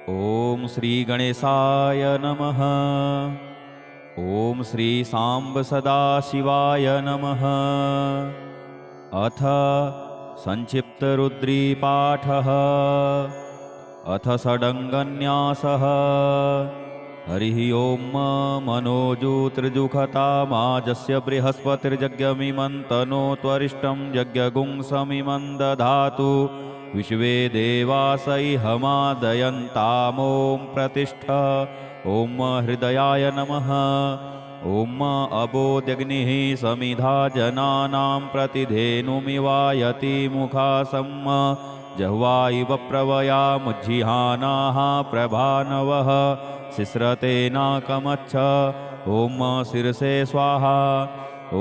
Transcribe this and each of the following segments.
ॐ श्री गणेशाय नमः। ॐ श्री सांब सदाशिवाय नमः। अथ संक्षिप्तरुद्रीपाठः। अथ षडङ्गन्यासः। हरिः ॐ मनोजूतृजुखतामाजस्य बृहस्पतिर्जज्ञमिमन्तनो त्वरिष्टं यज्ञगुंसमिमं दधातु विश्वे देवासैहमादयन्तामों प्रतिष्ठ। ॐ हृदयाय नमः। ॐ अबोध्यग्निः समिधा जनानां प्रतिधेनुमिवायति मुखासम् जह्वा इव प्रवयामुज्जिहानाः प्रभानवः शिश्रतेनाकमच्छ। ॐ शिरसे स्वाहा। ॐ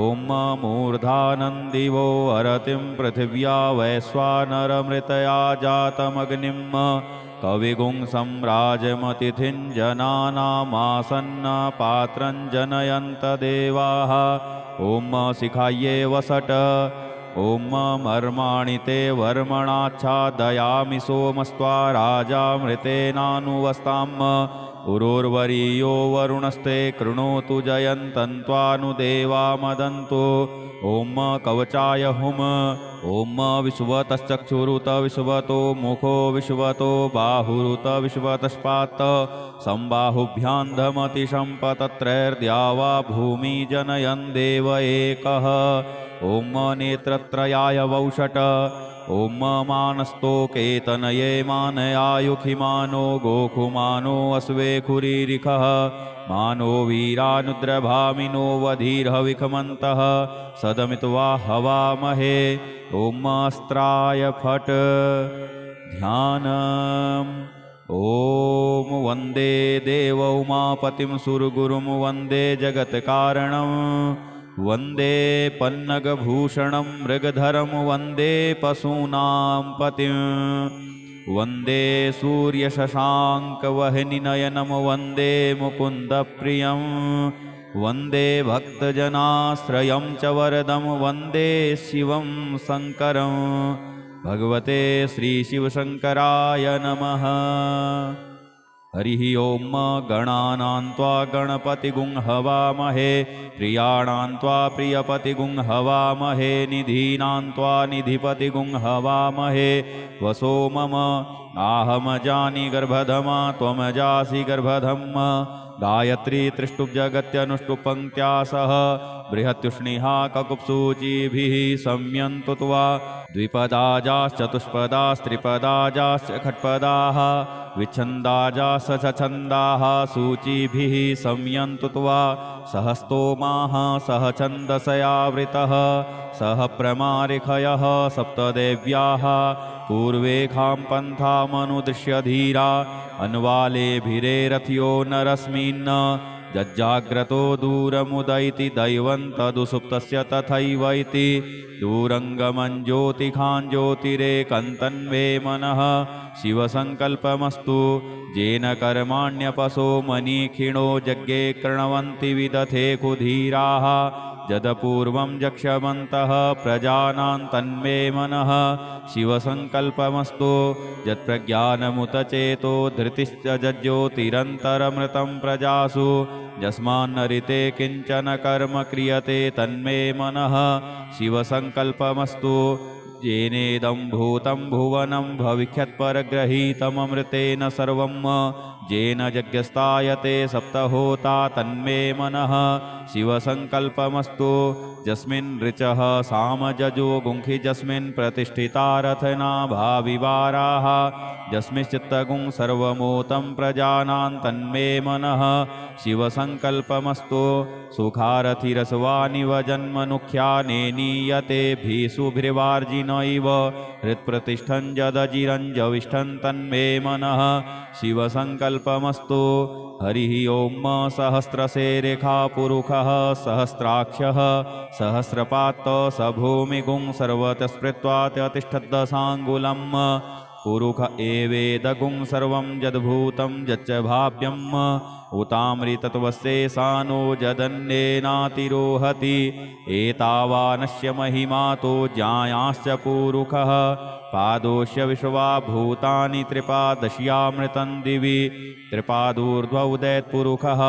मूर्धानन्दिवो अरतिं पृथिव्या वैश्वानरमृतया जातमग्निं कविगुं सम्राजमतिथिं जनानामासन्नपात्रं जनयन्त देवाः। ॐ शिखायै वसट। ॐ मर्माणि ते वर्मणाच्छादयामि सोमस्त्वा राजामृतेनानुवस्ताम् उरोर्वरीयो वरुणस्ते कृणोतु जयन्तन्त्वानुदेवा मदन्तु। ॐ कवचाय हुम। ॐ विश्वतश्चक्षुरुत विश्वतो मुखो विश्वतो बाहुरुत विश्वतस्पात् संबाहुभ्यान्धमतिशम्पतत्रैर्द्यावा भूमि जनयन् देव एकः। ॐ नेत्रत्रयाय वौषट। ॐ मानस्तोकेतनये मानयायुखिमानो गोखुमानो अश्वेखुरीरिखः मानो वीरानुद्रभामिनो वधीर्हविखमन्तः सदमित्वा हवामहे। ॐ अस्त्राय फट्। ध्यानम्। ॐ वन्दे देव उमापतिं सुरगुरुं वन्दे जगत्कारणम् वन्दे पन्नगभूषणं मृगधरं वन्दे पशूनां पतिं वन्दे सूर्यशशाङ्कवह्निनयनं वन्दे मुकुन्दप्रियं वन्दे भक्तजनाश्रयं च वरदं वन्दे शिवं शङ्करं। भगवते श्रीशिवशङ्कराय नमः। हरिः ॐ गणानां त्वा गणपतिगुं हवामहे प्रियाणां त्वा प्रियपतिगुं हवामहे निधीनां त्वा निधिपतिगुं हवामहे। वसो मम आहमजानि गर्भधमा त्वमजासि गर्भधम् गायत्री त्रिष्टुप् जगत्यनुष्टुप् सह बृहत्युष्णिः ककुप्सूचिभिः सम्यन्तु त्वा द्विपदाजाश्चतुष्पदास्त्रिपदाजाश्च खट्पदाः विच्छन्दाजाश्च छन्दाः सूचिभिः सम्यन्तु त्वा सह स्तोमाः सह छन्दसयावृतः सह प्रमारिखयः सप्तदेव्याः पूर्वेखां पन्थामनुदृश्य धीरा अन्वालेभिरेरथ्यो नरस्मिन् जज्जाग्रतो दूरमुदयति दैवं तदुसुप्तस्य तथैवैति दूरङ्गमं ज्योतिखां ज्योतिरेकन्तन्वे मनः शिवसङ्कल्पमस्तु येन कर्माण्यपशो मनीखिणो यज्ञे कृण्वन्ति विदथे कुधीराः यदपूर्वं जक्ष्यवन्तः प्रजानां तन्मे मनः शिवसङ्कल्पमस्तु यत्प्रज्ञानमुतचेतो धृतिश्च जज्योतिरन्तरमृतं प्रजासु यस्मान्नरिते किञ्चन कर्म क्रियते तन्मे मनः शिवसङ्कल्पमस्तु येनेदं भूतं भुवनं भविष्यत्परग्रहीतममृतेन सर्वं येन यज्ञस्तायते सप्तहोता तन्मे मनः शिवसङ्कल्पमस्तु। यस्मिन् ऋचः सामजजो गुंखि यस्मिन् प्रतिष्ठिता रथना भाविवाराः यस्मिश्चित्तगुं सर्वमोतं प्रजानां तन्मे मनः शिवसङ्कल्पमस्तु। सुखारथिरसवानिव जन्मनुख्यानेनीयते भीषुभिर्वार्जिनैव हृत्प्रतिष्ठं यदजिरञ्जविष्ठं तन्मे मनः शिवसङ्कल्पमस्तु। हरिः ॐ सहस्रशेरेखा पुरुषः सहस्राक्षः सहस्रपात् स भूमिगुं सर्वतः स्मृत्वा त्यतिष्ठद्दशाङ्गुलम् पुरुष एवेदगुं सर्वं यद्भूतं यच्च भाव्यम् उतामृतत्वस्य सानो जदन्येनातिरोहति एतावानस्य महिमातो ज्ञायाश्च पुरुखः पादोष्य विश्वा भूतानि त्रिपादश्यामृतं दिवि त्रिपादूर्ध्व उदैत्पुरुखः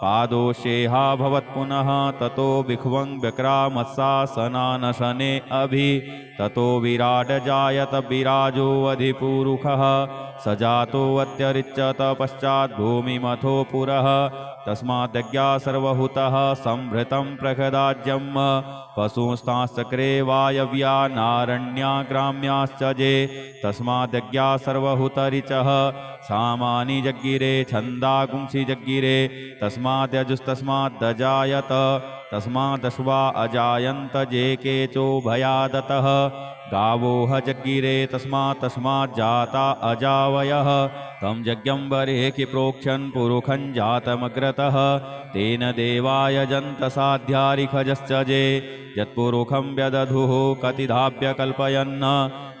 पादोष्येहा भवत्पुनः ततो विख्वं व्यक्रामत्सासनानशने अभि ततो विराट जायत विराजो अधिपुरुखः स जातोऽत्यरिच्यत पश्चात् भूमिमथो पुरः तस्माद्यज्ञा सर्वहुतः संभृतं प्रखदाज्यम् पशुंस्ताश्चक्रे वायव्या नारण्या ग्राम्याश्च जे तस्माद्यज्ञा सर्वहुतरिचः सामानि जग्गिरे छन्दागुंसि जग्गिरे तस्माद्यजुस्तस्माद्दजायत तस्मादश्वा अजायन्त जे केचो भयादतः गावोह जग्गिरे तस्माज्जाता अजावयः तं यज्ञं बर्हिः प्रोक्षन् पुरुखं जातमग्रतः तेन देवायजन्त साध्यारिखजश्च जे यत्पुरुखं व्यदधुः कतिधाभ्य कल्पयन्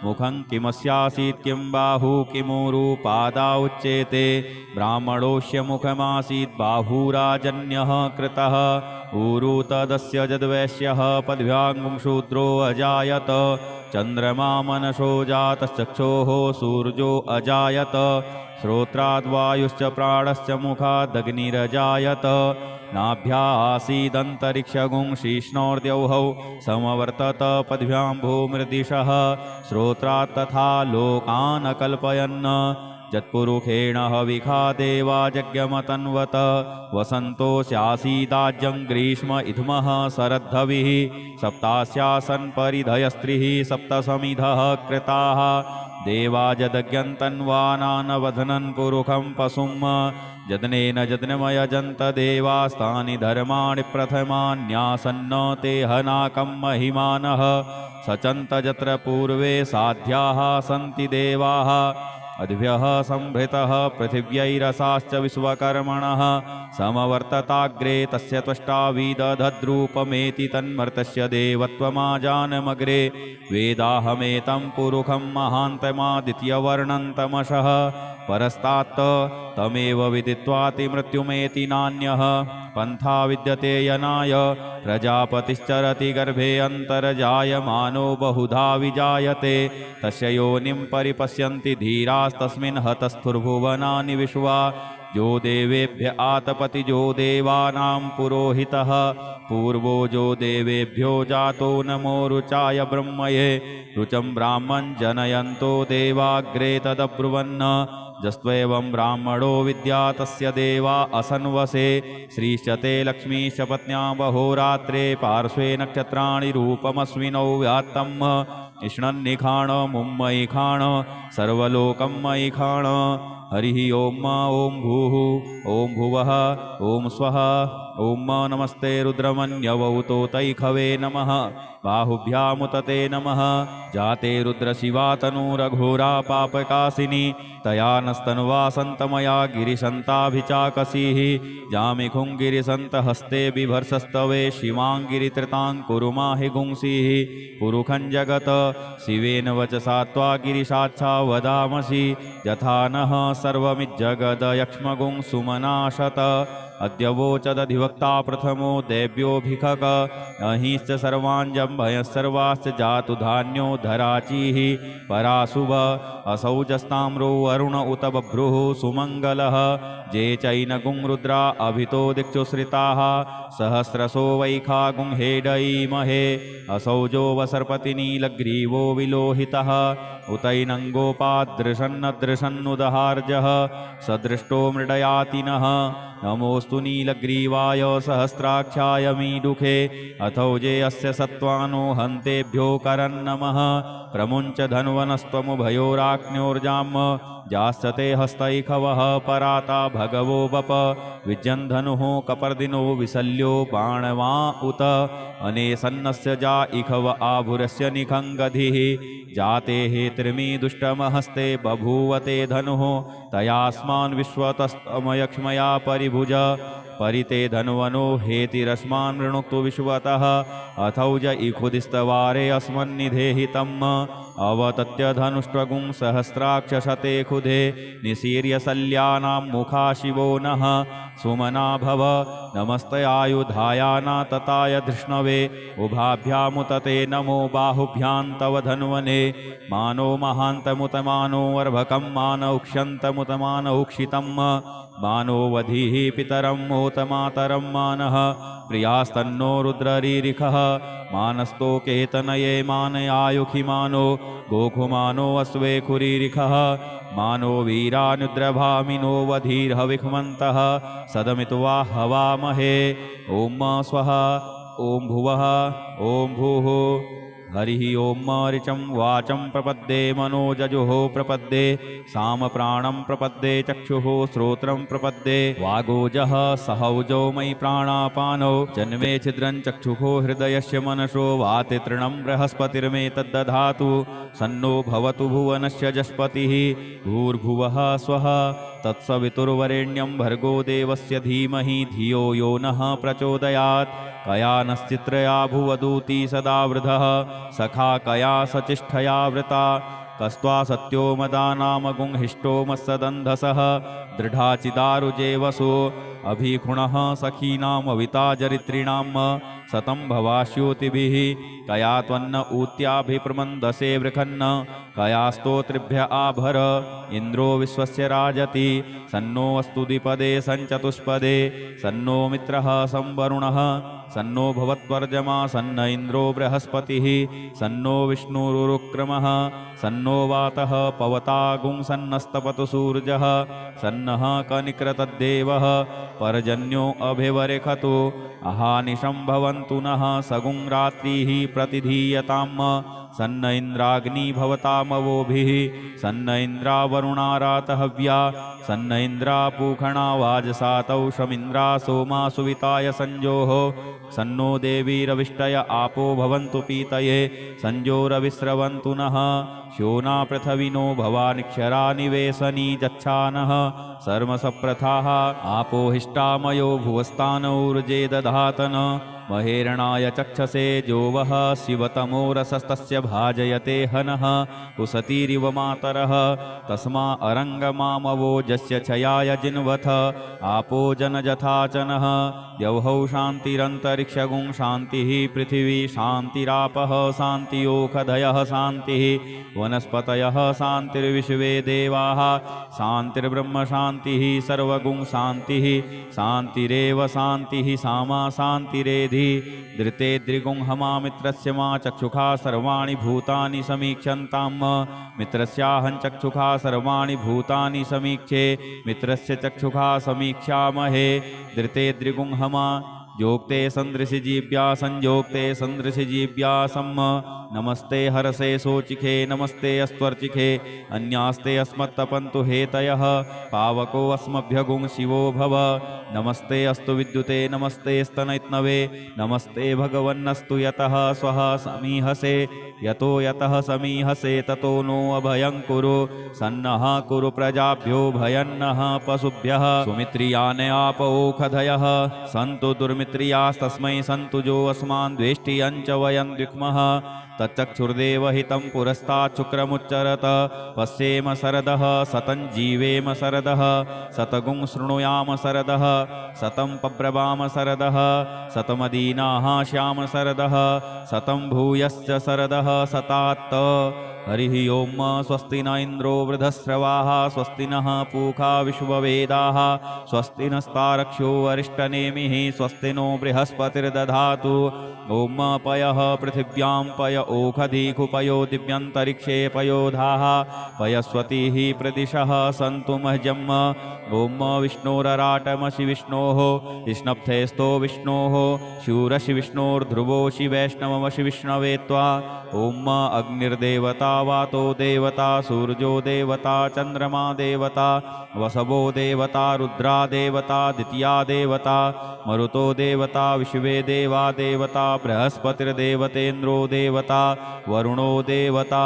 मुखं किमस्यासीत् किं बाहु किमुरुपादा उच्येते ब्राह्मणोऽस्य मुखमासीत् बाहुराजन्यः कृतः ऊरु तदस्य यद्वैश्यः पद्भ्यां शूद्रो अजायत चन्द्रमा मनसो जातश्चक्षोः सूर्यो अजायत श्रोत्राद्वायुश्च प्राणश्च मुखादग्निरजायत नाभ्यासीदन्तरिक्षगुंशिष्णोर्द्यौः समवर्तत पद्भ्यां भूमृदिशः श्रोत्रात् तथा लोकान् अकल्पयन् यत्पुरुषेण हविखा देवा यज्ञमतन्वत वसन्तो स्यासीदाज्यं ग्रीष्म इध्मः शरद्धविः सप्तास्यासन् परिधयस्त्रिः सप्तसमिधः कृताः देवाजदज्ञन्तन्वानानवधनन् पुरुखं पशुं जदनेन जदनमयजन्त देवास्तानि धर्माणि प्रथमान्यासन्न ते हनाकं महिमानः सचन्त यत्र पूर्वे साध्याः सन्ति देवाः अद्भ्यः संभृतः पृथिव्यैरसाश्च विश्वकर्मणः समवर्तताग्रे तस्य त्वष्टा विदधद्रूपमेति तन्मर्तस्य देवत्वमाजानमग्रे वेदाहमेतं पुरुखं महान्तमादित्यवर्णन्तमशः परस्तात् तमेव विदित्वातिमृत्युमेति नान्यः पन्था विद्यते यनाय प्रजापतिश्चरति गर्भे अन्तर्जायमानो बहुधा विजायते तस्य योनिं परिपश्यन्ति धीरास्तस्मिन् हतस्थुर्भुवनानि विश्वा जो देवेभ्य आतपति जो देवानां पुरोहितः पूर्वो जो देवेभ्यो जातो नमो रुचाय ब्रह्मये रुचं ब्राह्मण जनयन्तो देवाग्रे तदब्रुवन् जस्त्वेवं ब्राह्मणो विद्या तस्य देवा असन्वसे श्रीश्चते लक्ष्मीश्च पत्न्या बहोरात्रे पार्श्वे नक्षत्राणि रूपमस्मिनौ व्यात्तम् इष्णन्निखाण मुम्मयि खाण सर्वलोकं मयि खाण हरिः ओम ॐ भूः ॐ भुवः ॐ स्वः ॐ नमस्ते रुद्रमन्यवौतो तैखवे नमः बाहुभ्यामुतते नमः जाते रुद्रशिवातनुरघोरा पापकासिनी तया नस्तन्वासन्तमया गिरिशन्ताभिचाकसीः जामिखुं गिरिसन्तहस्ते बिभर्षस्तवे शिवां गिरित्रतां कुरु माहि गुंसीः पुरुखं जगत शिवेन वचसा त्वा गिरिशाच्छा वदामसि यथा नः सर्वमिज्जगदयक्ष्मगुं सुमनाशत अद्य वोचदधिवक्ता प्रथमो देव्योऽभिखक अहिश्च सर्वाञ्जम्भयः सर्वाश्च जातु धान्यो धराचीः पराशुभ असौजस्ताम्रो वरुण उत बभ्रुः सुमङ्गलः जे चैनगुं रुद्रा अभितो दिक्षुश्रिताः सहस्रशो वैखागुं हेडयीमहे असौजो वसर्पतिनीलग्रीवो विलोहितः उतैनङ्गोपादृशन्नदृशन्नुदहार्जः सदृष्टो मृडयातिनः नमोऽस्तु नीलग्रीवाय सहस्राक्षाय मीडुखे अथौजे अस्य सत्त्वानो हन्तेभ्यो करन्नमः प्रमुञ्च धन्वनस्त्वमुभयोराज्ञोर्जाम् जास्यते हस्तैखवः पराता भगवो बप विजन्धनुः कपर्दिनो विशल्यो बाणवा उत अनेसन्नस्य जा इखव आभुरस्य निखङ्गधिः जाते हेत्रिमी दुष्टमहस्ते बभूवते धनुः तयास्मान् विश्वतस्तमयक्ष्मया परिभुज परिते धन्वनो हेतिरस्मान् वृणुक्तु विश्वतः अथौज इखुदिस्तवारे अस्मन्निधेहि तम् अवतत्य धनुष्ट्वगुं सहस्राक्षशते खुदे निशीर्य शल्यानां मुखा शिवो नः सुमना भव नमस्तयायुधायाना तताय धृष्णवे उभाभ्यामुतते नमो बाहुभ्यां तव धन्वने मानो महान्तमुतमानो अर्भकं मानौक्ष्यन्तमुतमानौक्षितं मानो वधीः पितरं मोतमातरं मानः प्रियास्तन्नो रुद्ररीरिखः मानस्तोकेतनये मानयायुखिमानो गोखुमानो अश्वेखुरीरिखः मानो वीरानुद्रभामिनो वधीर्हविक्मन्तः सदमित्वा हवामहे ॐ स्वः ॐ भुवः ॐ भूः हरिः ॐ ऋचं वाचं प्रपद्ये मनोजजुः प्रपद्ये सामप्राणं प्रपद्ये चक्षुः श्रोत्रं प्रपद्ये वागोजः सहौजो मयि प्राणापानौ जन्मे छिद्रं चक्षुः हृदयस्य मनसो वाति तृणं बृहस्पतिर्मेतद्दधातु सन्नो भवतु भुवनस्य जस्पतिः भूर्भुवः स्वः तत्सवितुर्वरेण्यं भर्गो देवस्य धीमहि धियो यो नः प्रचोदयात् कया नश्चित्रया भुवदूती सदा वृधः सखा कया सचिष्ठया वृता कस्त्वा सत्यो मदानामगुंहिष्टो मत्सदन्धसः दृढाचिदारुजे वसो अभिखुणः सखीनामविता जरित्रीणां सतं भवास्योतिभिः कया त्वन्न ऊत्याभिप्रमन्दसे वृखन्न कया स्तोत्रिभ्य आभर इन्द्रो विश्वस्य राजति सन्नो अस्तु द्विपदे सञ्चतुष्पदे सन्नो मित्रः संवरुणः सन्नो भवत्वर्जमा सन्न इन्द्रो बृहस्पतिः सन्नो विष्णुरुक्रमः सन्नो वातः पवतागुं सन्नस्तपतु सूर्यः सन्नः कनिक्रतद्देवः पर्जन्यो अभिवरेखतु अहानिशं भवन्तु नः सगुं रात्रिः प्रतिधीयताम् सन्न इन्द्राग्नि भवतामवोभिः सन्न इन्द्रावरुणारातहव्या सन्न इन्द्रापूखणा वाजसातौ शमिन्द्रा सोमा सुविताय संजोः सन्नो देवीरविष्टय आपो भवन्तु पीतये संजोरविस्रवन्तु नः श्योना पृथविनो भवानिक्षरा निवेशनी जच्छानः सर्वसप्रथाः आपो हिष्टामयो भुवस्तानौर्जे दधातन महेरणाय चक्षसे जो वः शिवतमो रसस्तस्य भाजयते हनः कुसतीरिव मातरः तस्मा अरङ्गमामवोजस्य क्षयाय जिन्वथ आपो जनजथाचनः द्यौहौ शान्तिरन्तरिक्षगुं शान्तिः पृथिवी शान्तिरापः शान्तियोखधयः शान्तिः वनस्पतयः शान्तिर्विश्वे देवाः शान्तिर्ब्रह्म शान्तिः सर्वगुं शान्तिः शान्तिरेव शान्तिः सामा शान्तिरेधि धृते द्रिगुंहमा मित्रस्य मा चक्षुषा सर्वाणि भूतानि समीक्षन्तां मित्रस्याहं चक्षुषा सर्वाणि भूतानि समीक्षे मित्रस्य चक्षुषा समीक्षामहे धृते द्रिगुंहमा जोक्ते सन्दृशिजीव्या संयोक्ते सन्दृशिजीव्यासम् नमस्ते हरसे सोचिखे नमस्ते अस्त्वर्चिखे अन्यास्ते अस्मत्तपन्तु हेतयः पावको अस्मभ्यगुं शिवो भव नमस्ते अस्तु विद्युते नमस्ते स्तनैत्नवे नमस्ते भगवन्नस्तु यतः स्वः समीहसे यतो यतः समीहसे ततो नो अभयं कुरु सन्नः कुरु प्रजाभ्यो भयन्नः पशुभ्यः सुमित्रियाने आपओखधयः सन्तु दुर्मित्रियास्तस्मै सन्तु जो अस्मान् द्वेष्टियं च वयं द्विक्मः तच्चक्षुर्देवहितं पुरस्तात् शुक्रमुच्चरत पश्येम शरदः सतं जीवेम शरदः शतगुं शृणुयाम शरदः शतं पब्रवाम शरदः शतमदीनाः श्याम शरदः शतं भूयश्च शरदः शतात्त हरिः ओम स्वस्ति न इन्द्रो वृधस्रवाः स्वस्ति नः पूषा विश्ववेदाः स्वस्ति नस्तारक्ष्यो अरिष्टनेमिः स्वस्ति नो बृहस्पतिर्दधातु ओम पयः पृथिव्यां पय ओखधीकुपयो दिव्यन्तरिक्षे पयोधाः पयस्वतीः प्रदिशः सन्तु मह्यम् ओम विष्णोरराटमसि विष्णोः स्नप्थेस्तो विष्णोः शूरसि विष्णोर्ध्रुवोऽसि वैष्णवमसि विष्णवे त्वा ओम अग्निर्देवता वातो देवता सूर्यो देवता चन्द्रमा देवता वसवो देवता रुद्रा देवता द्वितीया देवता मरुतो देवता विश्वे देवा देवता बृहस्पतिर्देवतेन्द्रो देवता वरुणो देवता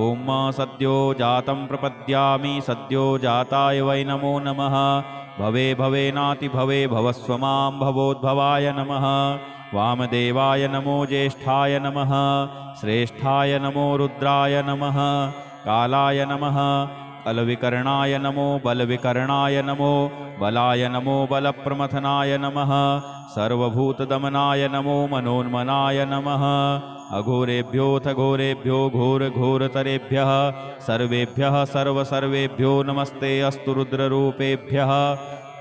ॐ सद्यो जातं प्रपद्यामि सद्यो जाताय वै नमो नमः भवे भवेनाति भवे भवस्व मां भवोद्भवाय नमः वामदेवाय नमो ज्येष्ठाय नमः श्रेष्ठाय नमो रुद्राय नमः कालाय नमः अलविकर्णाय नमो बलविकर्णाय नमो बलाय नमो बलप्रमथनाय नमः सर्वभूतदमनाय नमो मनोन्मनाय नमः अघोरेभ्योऽथ घोरेभ्यो घोरघोरतरेभ्यः सर्वेभ्यः सर्वसर्वेभ्यो नमस्ते अस्तु रुद्ररूपेभ्यः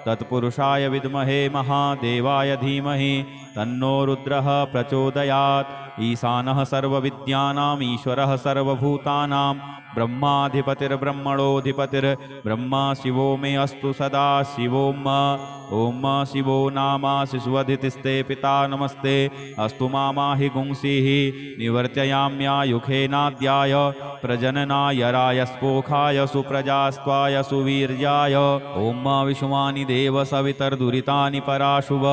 तत्पुरुषाय विद्महे महादेवाय धीमहि तन्नो रुद्रः प्रचोदयात् ईशानः सर्वविद्यानाम् ईश्वरः सर्वभूतानां ब्रह्माधिपतिर्ब्रह्मणोऽधिपतिर्ब्रह्मा शिवो मे अस्तु सदा शिवोम ॐ शिवो नाम शिशुवधितिस्ते पिता नमस्ते अस्तु मामाहि गुंसीः निवर्तयाम्यायुखेनाद्याय प्रजननाय रायस्पोखाय सुप्रजास्त्वाय सुवीर्याय ॐ विश्वानि देव सवितर्दुरितानि पराशुव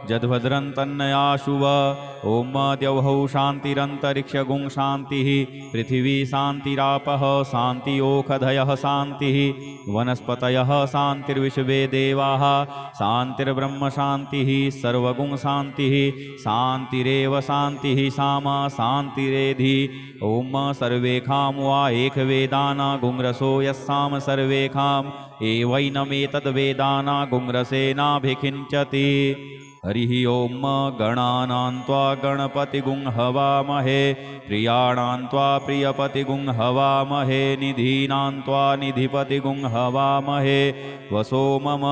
जद्भद्रं तन्नयाशुव ॐ द्यौः शान्तिरन्तरिक्षगुं शान्तिः पृथिवी शान्तिरापः शान्तियोखधयः शान्तिः वनस्पतयः शान्तिर्विश्वे देवाः शान्तिर्ब्रह्म शान्तिः सर्वगुं शान्तिः शान्तिरेव शान्तिः सामा शान्तिरेधि ॐ सर्वेखां वा एकवेदाना गुंरसो यस्साम सर्वेखां एवैनमेतद्वेदाना गुंरसेनाभिखिञ्चति हरिः ॐ गणानां त्वा गणपतिगुं हवामहे प्रियाणां त्वा प्रियपतिगुं हवामहे निधीनां त्वा निधिपतिगुं हवामहे वसो मम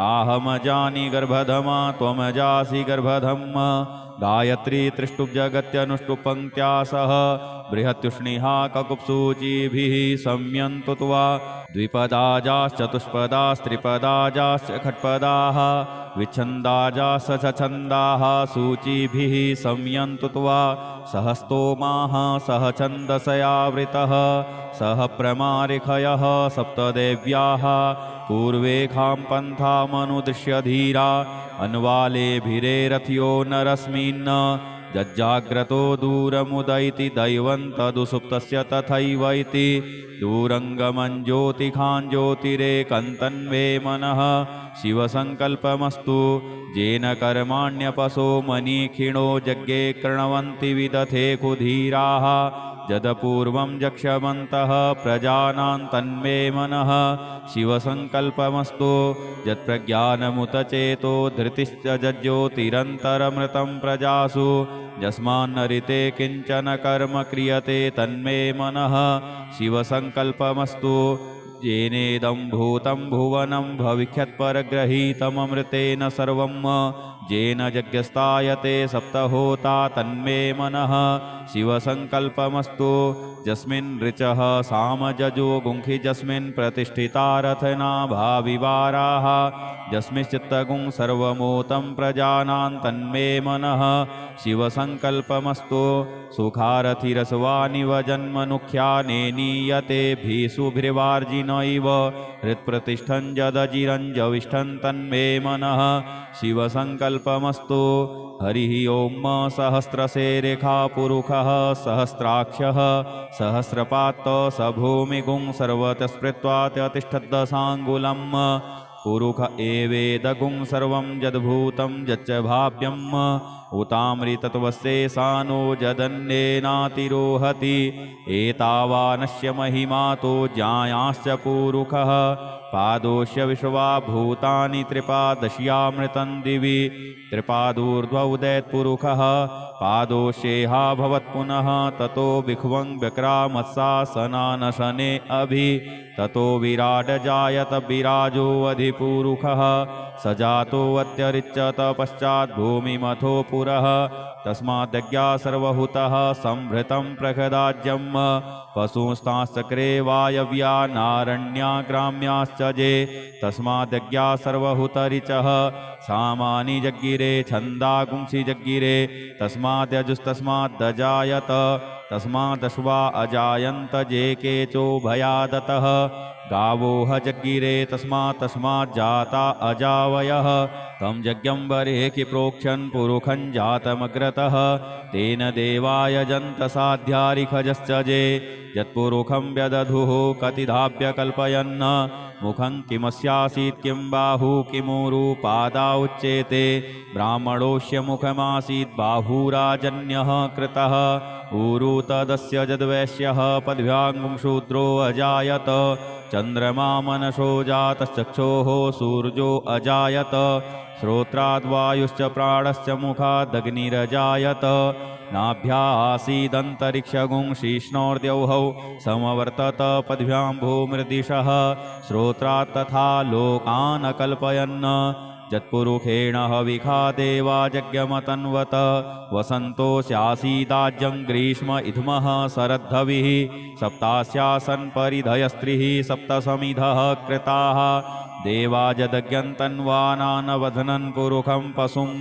आहमजानि गर्भधमा त्वमजासि गर्भधम् गायत्री त्रिष्टुप्जगत्यनुष्टुप् सह बृहत्युष्णिहा ककुप्सूचिभिः संयन्तु त्वा द्विपदाजाश्चतुष्पदास्त्रिपदाजाश्च खट्पदाः विच्छन्दाजाश्च छन्दाः सूचिभिः संयन्तु त्वा सह स्तोमाः सह छन्दसयावृतः सह प्रमारिखयः सप्तदेव्याः पूर्वेखां पन्थामनुदृश्य धीरा अन्वालेभिरेरथ्यो नरस्मिन् जज्जाग्रतो दूरमुदयति दैवं तदुसुप्तस्य तथैव इति दूरङ्गमं ज्योतिखां ज्योतिरेकन्तन्वे मनः शिवसङ्कल्पमस्तु येन कर्माण्यपसो मनीखिणो यज्ञे कृण्वन्ति विदथे कुधीराः यदपूर्वं जक्षमन्तः प्रजानां तन्मे मनः शिवसङ्कल्पमस्तु यत्प्रज्ञानमुतचेतो धृतिश्च जज्ज्योतिरन्तरमृतं प्रजासु यस्मान्नरिते किञ्चन कर्म क्रियते तन्मे मनः शिवसङ्कल्पमस्तु येनेदं भूतं भुवनं भविष्यत्परग्रहीतममृतेन सर्वं येन यज्ञस्तायते सप्तहोता तन्मे मनः शिवसङ्कल्पमस्तु यस्मिन् ऋचः सामजजो गुंखि यस्मिन् प्रतिष्ठिता रथना भाविवाराः यस्मिश्चित्तगुं सर्वमूतं प्रजानां तन्मे मनः शिवसङ्कल्पमस्तु सुखारथिरसवानिव जन्मनुख्यानेनीयते भीषुभिर्वार्जिनैव हृत्प्रतिष्ठं जदजिरञ्जविष्ठं तन्मे मनः शिवसङ्कल्पमस्तु हरिः ॐ सहस्रशेरेखा पुरुषः सहस्राक्षः सहस्रपात् स भूमिगुं सर्वतस्पृत्वात्यतिष्ठद्दशाङ्गुलम् पुरुष एवेदगुं सर्वं यद्भूतं यच्च भाव्यम् उतामृतत्वस्येशानो जदन्येनातिरोहति एतावानस्य महिमा तो ज्ञायाश्च पुरुषः पादोष्य विश्वा भूतानि त्रिपादश्यामृतं दिवि त्रिपादूर्ध्वोदयत्पुरुषः पादोष्येहा भवत्पुनः ततो विख्वं व्यक्रामत्सासनानशने अभि ततो विराड जायत विराजो अधिपुरुषः स जातोऽत्यरिच्यत पश्चात् भूमिमथो पुरः तस्माद्यज्ञा सर्वहुतः संभृतं प्रखदाज्यं पशुंस्ताश्चक्रे वायव्या नारण्या ग्राम्याश्च जे तस्माद्यज्ञा सर्वहुतरिचः सामानि जग्गिरे छन्दागुंसि जग्गिरे तस्माद्यजुस्तस्माद्दजायत तस्मादश्वा अजायन्त जे केचो भयादतः गावो जज्ञिरे तस्मात् जाता अजावयः तं यज्ञं बर्हिः प्रोक्षन् पुरुखं जातमग्रतः तेन देवाय जन्त साध्यारिखजश्च जे यत्पुरुखं व्यदधुः कतिधाभ्य कल्पयन् मुखं किमस्यासीत् किं बाहु किमुरु पादा उच्येते ब्राह्मणोऽस्य मुखमासीत् बाहुराजन्यः कृतः ऊरु तदस्य यद्वैश्यः पद्भ्यां शूद्रो अजायत चन्द्रमा मनसो जातश्चक्षोः सूर्यो अजायत श्रोत्राद्वायुश्च प्राणश्च मुखादग्निरजायत नाभ्यासीदन्तरिक्षगुं शीष्णोर्द्यौहौ समवर्तत पद्भ्यां भूमृदिशः श्रोत्रात् तथा लोकान् अकल्पयन् यत्पुरुषेण हविखा देवा यज्ञमतन्वत वसन्तोऽस्यासीदाज्यं ग्रीष्म इध्मः शरद्धविः सप्तास्यासन् परिधयस्त्रिः सप्तसमिधः कृताः देवा यदज्ञन्तन्वानानवधनन् पुरुखं पशुं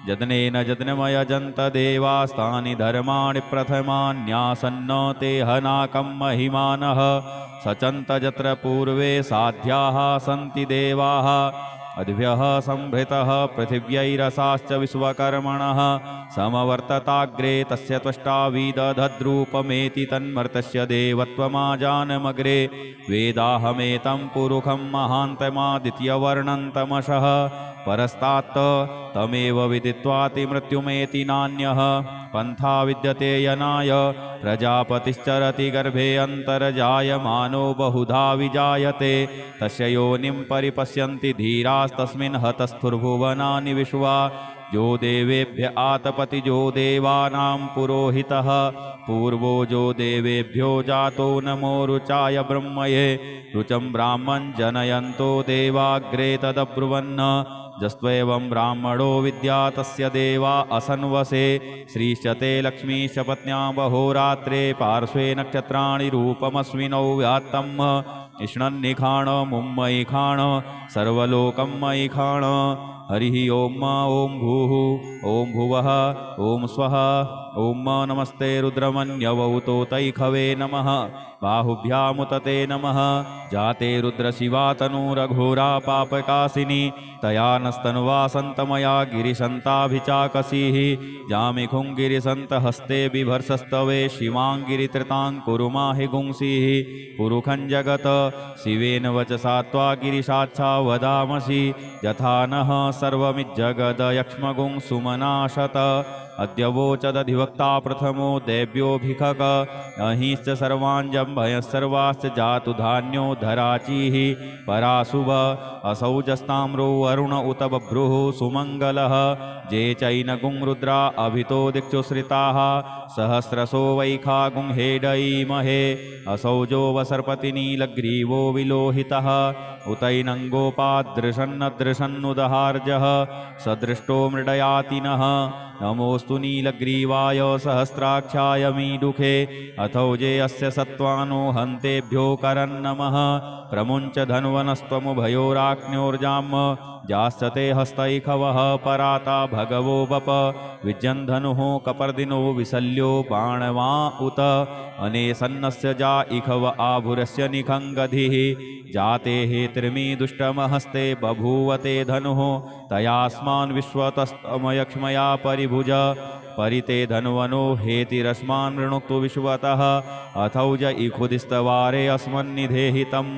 यदनेन यज्ञमयजन्त देवास्तानि धर्माणि प्रथमान्यासन्न ते हनाकं महिमानः सचन्त यत्र पूर्वे साध्याः सन्ति देवाः अद्भ्यः संभृतः पृथिव्यैरसाश्च विश्वकर्मणः समवर्तताग्रे तस्य त्वष्टा विदधद्रूपमेति तन्मर्तस्य देवत्वमाजानमग्रे वेदाहमेतं पुरुखं महान्तमादित्यवर्णं तमसः परस्तात् तमेव विदित्वाति मृत्युमेति नान्यः पन्था विद्यते यनाय प्रजापतिश्चरति गर्भे अन्तर्जायमानो बहुधा विजायते तस्य योनिं परिपश्यन्ति धीरास्तस्मिन् हतस्थुर्भुवनानि विश्वा जो देवेभ्य आतपति जो देवानां पुरोहितः पूर्वो जो देवेभ्यो जातो नमो रुचाय ब्रह्मये रुचं ब्राह्मं जनयन्तो देवाग्रे तदब्रुवन् जस्त्वेवं ब्राह्मणो विद्या तस्य देवा असन्वसे श्रीश्च ते लक्ष्मीश्च पत्न्या बहोरात्रे पार्श्वे नक्षत्राणि रूपमस्मिनौ व्यात्तम् इष्णन्निखाण मुम्मयि खाण सर्वलोकं मयि खाण हरिः ओं ॐ भूः ॐ भुवः ॐ स्वः ॐ नमस्ते रुद्रमन्यवौतो तैखवे नमः बाहुभ्यामुतते नमः जाते रुद्रशिवा तनूरघोरा पापकासिनी तया नस्तन्वासन्तमया गिरिशन्ताभिचाकसीः जामिखुं गिरिसन्तहस्ते बिभर्षस्तवे शिवां गिरित्रतां कुरु माहि गुंसीः पुरुखं जगत शिवेन वचसा त्वा गिरिशाच्छा वदामसि यथा नः सर्वमिज्जगदयक्ष्मगुं सुमनाशत अद्य वोचदधिवक्ता प्रथमो देव्योऽभिखक अहिश्च सर्वाञ्जम्भयः सर्वाश्च जातु धान्यो धराचीः पराशुभ असौजस्ताम्रो वरुण उत बभ्रुः सुमङ्गलः जे चैनगुं रुद्रा अभितो दिक्षुश्रिताः सहस्रशो वैखागुं हेडयीमहे असौजो वसर्पतिनीलग्रीवो विलोहितः उतैनङ्गोपादृशन्नदृशन्नुदहार्जः सदृष्टो मृडयातिनः नमोऽस्तु नीलग्रीवाय सहस्राक्षाय मीडुखे अथौजे अस्य सत्त्वानो हन्तेभ्यो करन्नमः प्रमुञ्च धन्वनस्त्वमुभयोराज्ञोर्जाम् जास्यते हस्तैखवः पराता भगवो बप विजन्धनुः कपर्दिनो विशल्यो बाणवा उत अनेसन्नस्य जा इखव आभुरस्य निखङ्गधिः जाते हेतिर्मी दुष्टमहस्ते बभूवते धनुः तयास्मान् विश्वतस्तमयक्ष्मया परिभुज परिते धन्वनो हेतिरस्मान् वृणुक्तु विश्वतः अथौज इखुदिस्तवारे अस्मन्निधेहितम्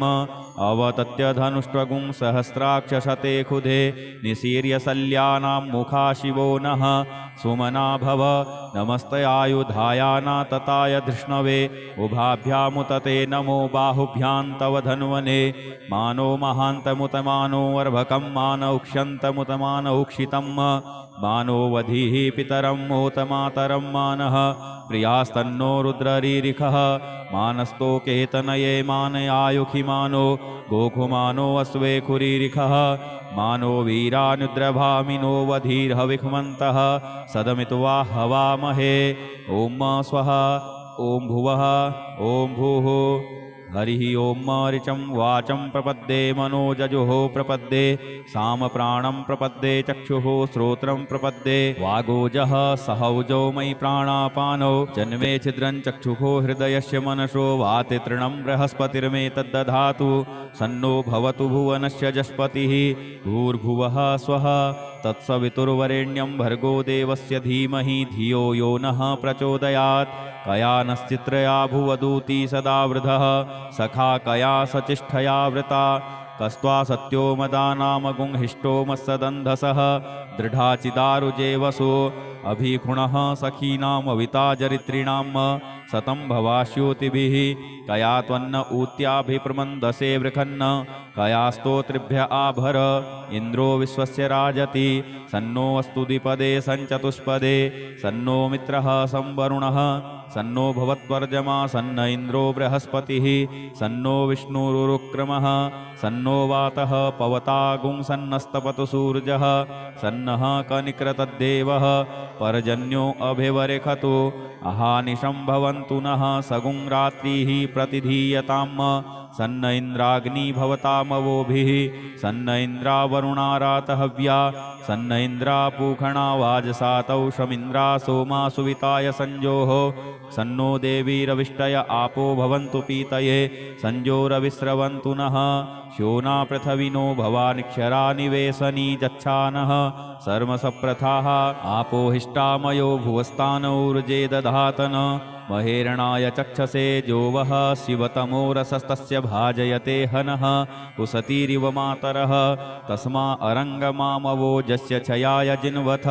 अवतत्य धनुष्ट्वगुं सहस्राक्षशते खुधे निशीर्यशल्यानां मुखा शिवो नः सुमना भव नमस्तयायुधायाना तताय धृष्णवे उभाभ्यामुतते नमो बाहुभ्यां तव धन्वने मानो महान्तमुतमानो अर्भकं मानौक्ष्यन्तमुतमानौक्षितम् मानो वधीः पितरं मोतमातरं मानः प्रियास्तन्नो रुद्ररीरिखः मानस्तोकेतनये मानयायुखि मानो गोखुमानो अश्वे खुरीरिखः मानो वीरानुद्रभामिनो वधीर्हविखमन्तः सदमित्वा हवामहे ॐ स्वः ॐ भुवः ॐ भूः हरिः ओं ऋचं वाचं प्रपद्ये मनोजजुः प्रपद्ये सामप्राणं प्रपद्ये चक्षुः श्रोत्रं प्रपद्ये वागोजः सहौजो मयि प्राणापानौ जन्मे छिद्रं चक्षुः हृदयस्य मनसो वाति तृणं बृहस्पतिर्मे तद्दधातु सन्नो भवतु भुवनस्य जस्पतिः भूर्भुवः स्वः तत्सवितुर्वरेण्यं भर्गो देवस्य धीमहि धियो यो नः प्रचोदयात् कया नश्चित्रया भुवदूती सदा वृधः सखा कया सचिष्ठया वृता कस्त्वा सत्यो मदानामगुंहिष्टो मत्सदन्धसः दृढाचिदारुजे वसो अभिखुणः सखीनामविता जरित्रीणां सतं भवास्योतिभिः कया त्वन्न ऊत्याभिप्रमन्दसे वृखन्न कया स्तोत्रिभ्य आभर इन्द्रो विश्वस्य राजति सन्नो अस्तु द्विपदे सञ्चतुष्पदे सन्नो मित्रः संवरुणः सन्नो भवत्वर्जमा सन्न इन्द्रो बृहस्पतिः सन्नो विष्णुरुक्रमः सन्नो वातः पवतागुं सन्नस्तपतु सूर्यः सन्नः कनिक्रतद्देवः पर्जन्यो अभिवरेखतु अहानिशं भवन्तु नः सगुं रात्रिः प्रतिधीयताम् सन्न इन्द्राग्नि भवतामवोभिः सन्न इन्द्रावरुणारातहव्या सन्न इन्द्रापूखणा वाजसातौ शमिन्द्रा सोमा सुविताय संजोः सन्नो देवीरविष्टय आपो भवन्तु पीतये संजोरविस्रवन्तु नः श्योना पृथविनो भवानिक्षरा निवेशनी जच्छानः सर्मसप्रथाः आपो हिष्टामयो भुवस्तानौर्जे दधातन महेरणाय चक्षसे जोवः शिवतमो रसस्तस्य भाजयते हनः कुसतीरिव मातरः तस्मा अरङ्गमामवोजस्य क्षयाय जिन्वथ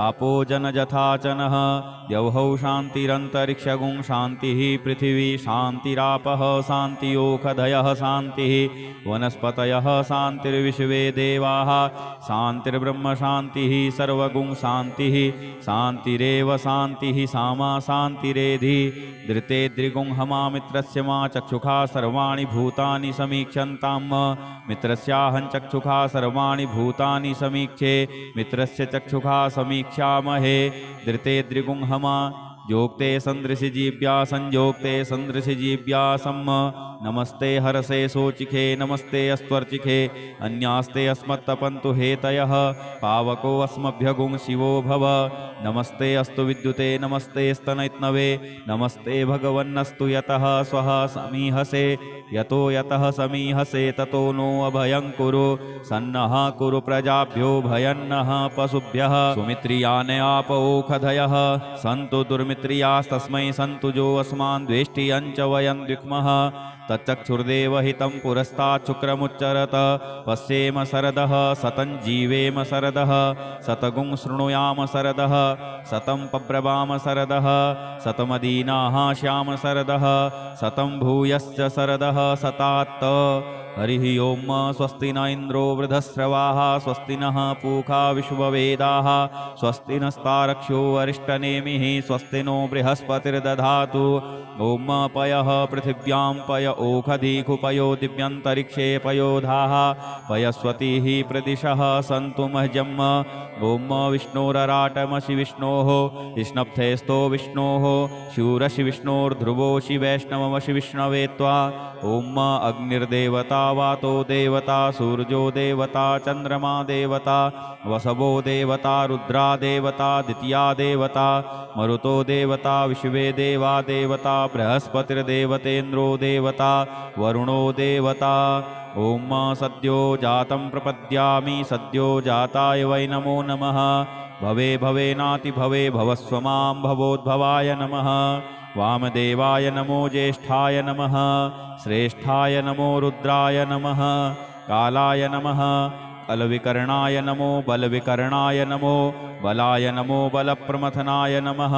आपो जनजथाचनः द्यौहौ शान्तिरन्तरिक्षगुं शान्तिः पृथिवी शान्तिरापः शान्तियोखधयः शान्तिः वनस्पतयः शान्तिर्विश्वे देवाः शान्तिर्ब्रह्म शान्तिः सर्वगुं शान्तिः शान्तिरेव शान्तिः सामा शान्तिरेधि धृते द्रिगुं हमा मित्रस्य मा चक्षुषा सर्वाणि भूतानि समीक्षन्ताम् मित्रस्याहं चक्षुषा सर्वाणि भूतानि समीक्षे मित्रस्य चक्षुषा समीक्षामहे धृते द्रिगुं हमा योक्ते सन्दृशिजीव्या संयोक्ते सन्दृशिजीव्यासम् नमस्ते हरसे सोचिखे नमस्ते अस्त्वर्चिखे अन्यास्ते अस्मत्तपन्तु हेतयः पावको अस्मभ्यगुं शिवो भव नमस्ते अस्तु विद्युते नमस्ते स्तनैत्नवे नमस्ते भगवन्नस्तु यतः स्वः समीहसे यतो यतः समीहसे ततो नो अभयं कुरु सन्नः कुरु प्रजाभ्यो भयन्नः पशुभ्यः सुमित्रियाने आपौखधयः सन्तु दुर्मित्रियास्तस्मै सन्तु जो अस्मान् द्वेष्टियं च वयं द्विक्मः तच्चक्षुर्देवहितं पुरस्तात् शुक्रमुच्चरत पश्येम शरदः सतं जीवेम शरदः शतगुं शृणुयाम शरदः शतं पब्रवाम शरदः शतमदीनाः श्याम शरदः शतं भूयश्च शरदः शतात् हरिः ओं स्वस्ति न इन्द्रो वृधस्रवाः स्वस्ति नः पूषा विश्ववेदाः स्वस्ति नस्तारक्ष्यो अरिष्टनेमिः स्वस्ति नो बृहस्पतिर्दधातु ओं पयः पृथिव्यां पय ओखधीकुपयो दिव्यन्तरिक्षे पयोधाः पयस्वतीः प्रदिशः सन्तु मह्यम् ओं विष्णोरराटमसि विष्णोः स्नप्थेस्तो विष्णोः शूरसि विष्णोर्ध्रुवोषि वैष्णवमसि विष्णवे त्वा ओं अग्निर्देवता वातो देवता सूर्यो देवता चन्द्रमा देवता वसवो देवता रुद्रा देवता द्वितीया देवता मरुतो देवता विश्वे देवा देवता बृहस्पतिर्देवतेन्द्रो देवता वरुणो देवता ओं सद्यो जातं प्रपद्यामि सद्यो जाताय वै नमो नमः भवे भवेनाति भवे भवस्व मां भवोद्भवाय नमः वामदेवाय नमो ज्येष्ठाय नमः श्रेष्ठाय नमो रुद्राय नमः कालाय नमः अलविकर्णाय नमो बलविकर्णाय नमो बलाय नमो बलप्रमथनाय नमः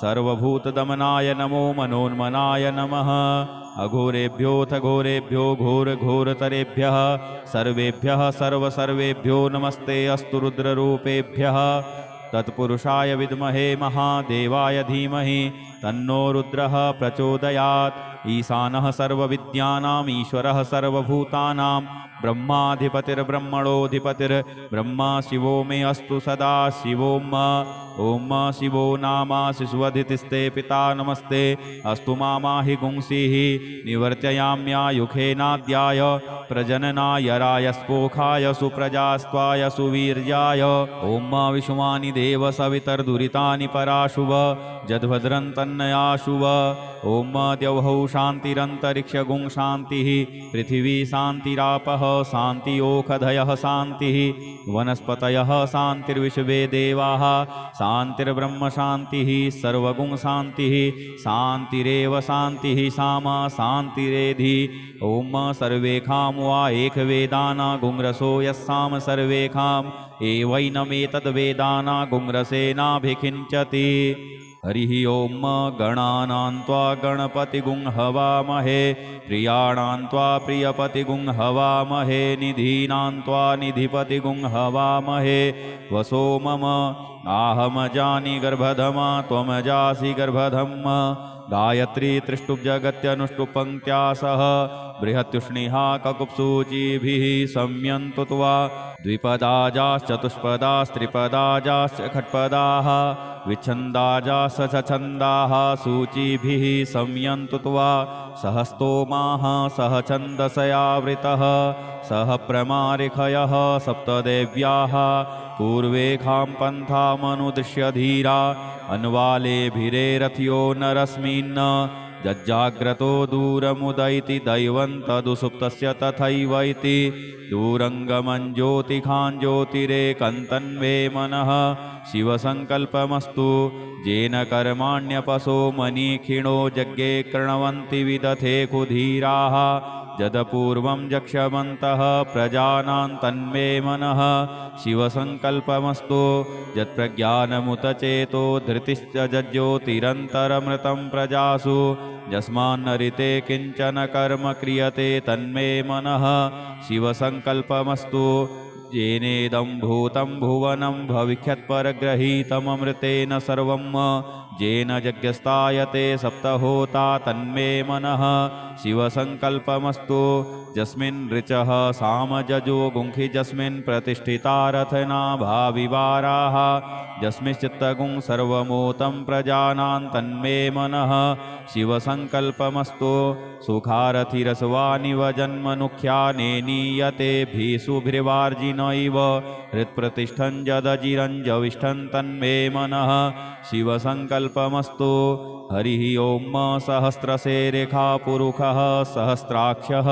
सर्वभूतदमनाय नमो मनोन्मनाय नमः अघोरेभ्योऽथ घोरेभ्यो घोरघोरतरेभ्यः सर्वेभ्यः सर्वसर्वेभ्यो नमस्ते अस्तु रुद्ररूपेभ्यः तत्पुरुषाय विद्महे महादेवाय धीमहि तन्नो रुद्रः प्रचोदयात् ईशानः सर्वविद्यानाम् ईश्वरः सर्वभूतानां ब्रह्माधिपतिर्ब्रह्मणोऽधिपतिर्ब्रह्मा शिवो मे अस्तु सदा शिवोम ॐ शिवो नामासि सुवधितिस्ते पिता नमस्ते अस्तु मामाहि गुंसीः निवर्त्ययाम्यायुखेनाद्याय प्रजननाय रायस्पोखाय सुप्रजास्त्वाय सुवीर्याय ॐ विषुमानि देव सवितर्दुरितानि पराशुव जद्भद्रं तन्नयाशुव ॐ द्यौः शान्तिरन्तरिक्षगुं शान्तिः पृथिवी शान्तिरापः शान्तियोखधयः शान्तिः वनस्पतयः शान्तिर्विश्वे देवाः शान्तिर्ब्रह्म शान्तिः सर्वगुं शान्तिः शान्तिरेव शान्तिः सामा शान्तिरेधि ॐ सर्वेखां वा एकवेदाना गुंरसो यस्साम सर्वेखां एवैनमेतद्वेदाना गुंरसेनाभिखिञ्चति हरिः ॐ गणानां त्वा गणपतिगुं हवामहे प्रियाणां त्वा प्रियपतिगुं हवामहे निधीनां त्वा निधिपतिगुं हवामहे वसो मम आहमजानि गर्भधमा त्वमजासि गर्भधम् गायत्री त्रिष्टुप्जगत्यनुष्टुपङ्क्त्या सह बृहत्युष्णिहा ककुप्सूचिभिः सम्यन्तु त्वा द्विपदाजाश्चतुष्पदास्त्रिपदाजाश्च खट्पदाः विच्छन्दाजाश्च छन्दाः सूचिभिः सम्यन्तु त्वा सह स्तोमाः सह छन्दसयावृतः सह प्रमारिखयः सप्तदेव्याः पूर्वेखां पन्थामनुदृश्य धीरा अन्वालेभिरेरथ्यो नरस्मिन् जज्जाग्रतो दूरमुदयति दैवं तदुसुप्तस्य तथैव इति दूरङ्गमं ज्योतिखां ज्योतिरेकन्तन्वे मनः शिवसङ्कल्पमस्तु येन कर्माण्यपसो मनीखिणो यज्ञे कृण्वन्ति विदथे कुधीराः जदपूर्वं जक्ष्यवन्तः प्रजानां तन्मे मनः शिवसङ्कल्पमस्तु यत्प्रज्ञानमुत चेतो धृतिश्च जज्योतिरन्तरमृतं प्रजासु यस्मान्नरिते किञ्चन कर्म क्रियते तन्मे मनः शिवसङ्कल्पमस्तु येनेदं भूतं भुवनं भविष्यत्परग्रहीतममृतेन सर्वं येन यज्ञस्तायते सप्तहोता तन्मे मनः शिवसङ्कल्पमस्तु यस्मिन् ऋचः सामजजो गुंखि यस्मिन् प्रतिष्ठिता रथनाभाविवाराः यस्मिंश्चित्तगुं सर्वमोतं प्रजानां तन्मे मनः शिवसङ्कल्पमस्तु सुखारथिरसवानिव जन्मनुख्यानेनीयते भीषुभिर्वार्जिनैव हृत्प्रतिष्ठं जदजिरञ्जविष्ठं तन्मे मनः शिवसङ्कल्पमस्तु हरिः ॐ सहस्रशेरेखा पुरुषः सहस्राक्षः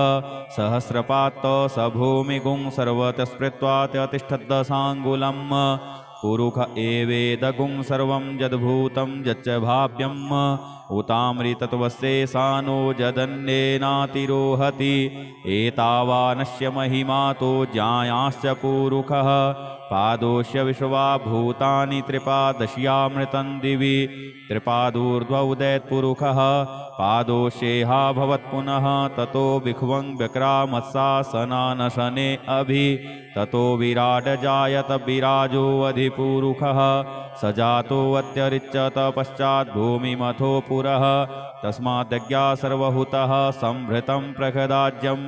सहस्रपात् स भूमिगुं सर्वतस्पृत्वा तिष्ठद्दशाङ्गुलम् पुरुष एवेदगुं सर्वं यद्भूतं यच्च भाव्यम् उतामृतत्वस्येषानो जदन्येनातिरोहति एतावानस्य महिमातो ज्ञायाश्च पुरुषः पादोष्य विश्वा भूतानि त्रिपादश्यामृतं दिवि त्रिपादूर्ध्वोदयत्पुरुषः पादोष्येहा भवत्पुनः ततो विख्वं व्यक्रामत्सासनानशने अभि ततो विराट जायत विराजो अधिपुरुषः स जातोऽत्यरिच्यत पश्चात् भूमिमथो पुरः तस्माद्यज्ञा सर्वहुतः संभृतं प्रखदाज्यं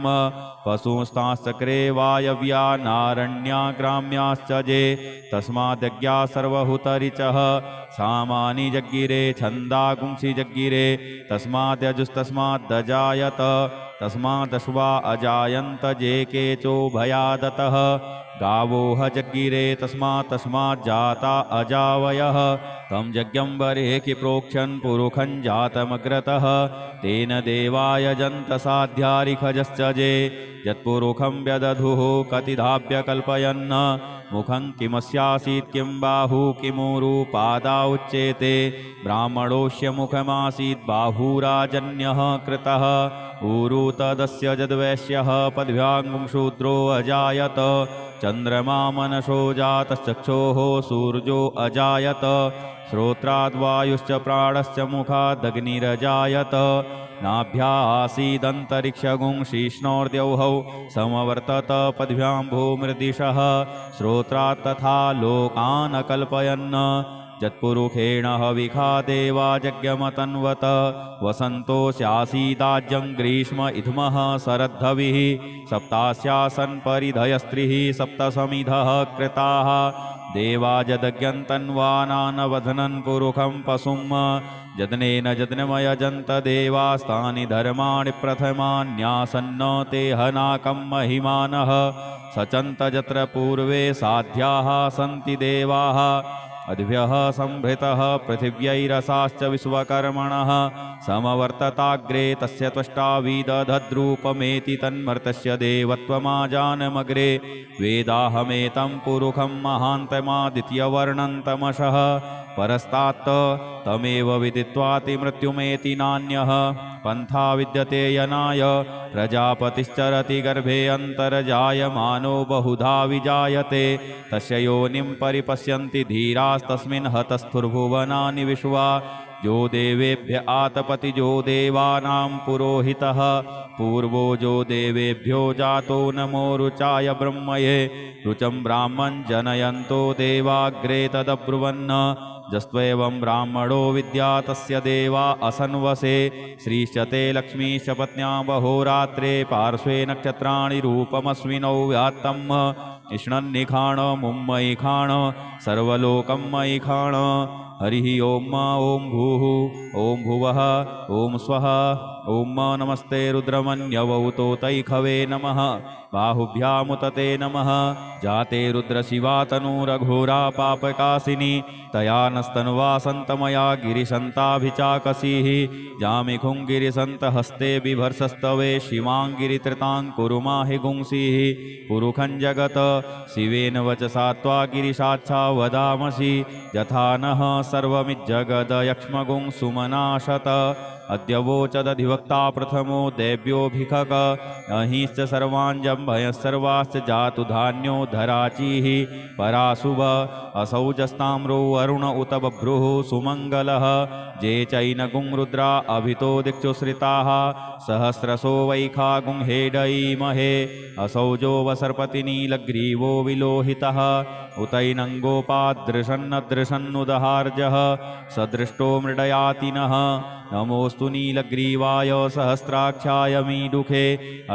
पशुंस्ताश्चक्रे वायव्या नारण्या ग्राम्याश्च जे तस्माद्यज्ञा सर्वहुतरिचः सामानि जग्गिरे छन्दागुंसि जग्गिरे तस्माद्यजुस्तस्माद्दजायत तस्मादश्वा अजायन्त जे केचो भयादतः गावोह जग्गिरे तस्माज्जाता अजावयः तं यज्ञं बर्हिः प्रोक्षन् पुरुखं जातमग्रतः तेन देवाय जन्तसाध्यारिखजश्च जे यत्पुरुखं व्यदधुः कतिधाभ्य कल्पयन् मुखं किमस्यासीत् किं बाहु किमूरु पादा उच्येते ब्राह्मणोऽस्य मुखमासीत् बाहुराजन्यः कृतः ऊरु तदस्य यद्वैश्यः पद्भ्यां शूद्रो अजायत चन्द्रमा मनसो जातश्चक्षोः सूर्यो अजायत श्रोत्राद्वायुश्च प्राणश्च मुखादग्निरजायत नाभ्यासीदन्तरिक्षगुं शीष्णोर्द्यौः समवर्तत पद्भ्यां भूमृदिशः श्रोत्रात् तथा लोकान् अकल्पयन् यत्पुरुषेण हविखा देवा यज्ञमतन्वत वसन्तो स्यासीदाज्यं ग्रीष्म इद्मः शरद्धविः सप्तास्यासन् परिधयस्त्रिः सप्तसमिधः कृताः देवा यदज्ञन्तन्वानानवधनन् पुरुषं पशुं यज्ञेन यज्ञमयजन्त देवास्तानि धर्माणि प्रथमान्यासन्न ते हनाकं महिमानः सचन्त यत्र पूर्वे साध्याः सन्ति देवाः अद्भ्यः संभृतः पृथिव्यैरसाश्च विश्वकर्मणः समवर्तताग्रे तस्य त्वष्टा विदधद्रूपमेति तन्मर्तस्य देवत्वमाजानमग्रे वेदाहमेतं पुरुषं महान्तमादित्यवर्णन्तमशः परस्तात् तमेव विदित्वाति मृत्युमेति नान्यः पन्था विद्यते यनाय प्रजापतिश्चरति गर्भे अन्तर्जायमानो बहुधा विजायते तस्य योनिं परिपश्यन्ति धीरास्तस्मिन् हतस्थुर्भुवनानि विश्वा जो देवेभ्य आतपति जो देवानां पुरोहितः पूर्वो जो देवेभ्यो जातो नमो रुचाय ब्रह्मये रुचं ब्राह्मं जनयन्तो देवाग्रे तदब्रुवन् जस्त्वेवं ब्राह्मणो विद्या तस्य देवा असन्वसे श्रीश्चते लक्ष्मीश्च पत्न्या बहोरात्रे पार्श्वे नक्षत्राणि रूपमस्मिनौ व्यात्तम् इष्णन्निखाण मुम्मयि खाण सर्वलोकं मयि खाण हरिः ओम ॐ भूः ॐ भुवः ॐ स्वः ॐ नमस्ते रुद्रमन्यवौतो तैखवे नमः बाहुभ्यामुतते नमः जाते रुद्रशिवा तनूरघोरा पापकासिनी तया नस्तन्वासन्तमया गिरिशन्ताभिचाकसीः जामिखुङ्गिरिसन्तहस्ते बिभर्षस्तवे शिवाङ्गिरित्रतां कुरु माहि गुंसीः पुरुखं जगत शिवेन वचसा त्वा गिरिशाच्छा वदामसि यथा नः सर्वमिज्जगदयक्ष्मगुं सुमनाशत अद्य वोचदधिवक्ता प्रथमो देव्योऽभिखक अहिश्च सर्वाञ्जम्भयः सर्वाश्च जातु धान्यो धराचीः पराशुभ असौजस्ताम्रो वरुण उत बभ्रुः सुमङ्गलः जे चैनगुं रुद्रा अभितो दिक्षुश्रिताः सहस्रशो वैखागुं हेडयीमहे असौजो वसर्पतिनीलग्रीवो विलोहितः उतैनङ्गोपादृशन्नदृशन्नुदहार्जः सदृष्टो मृडयातिनः नमोऽस्तु नीलग्रीवाय सहस्राक्षाय मीडुखे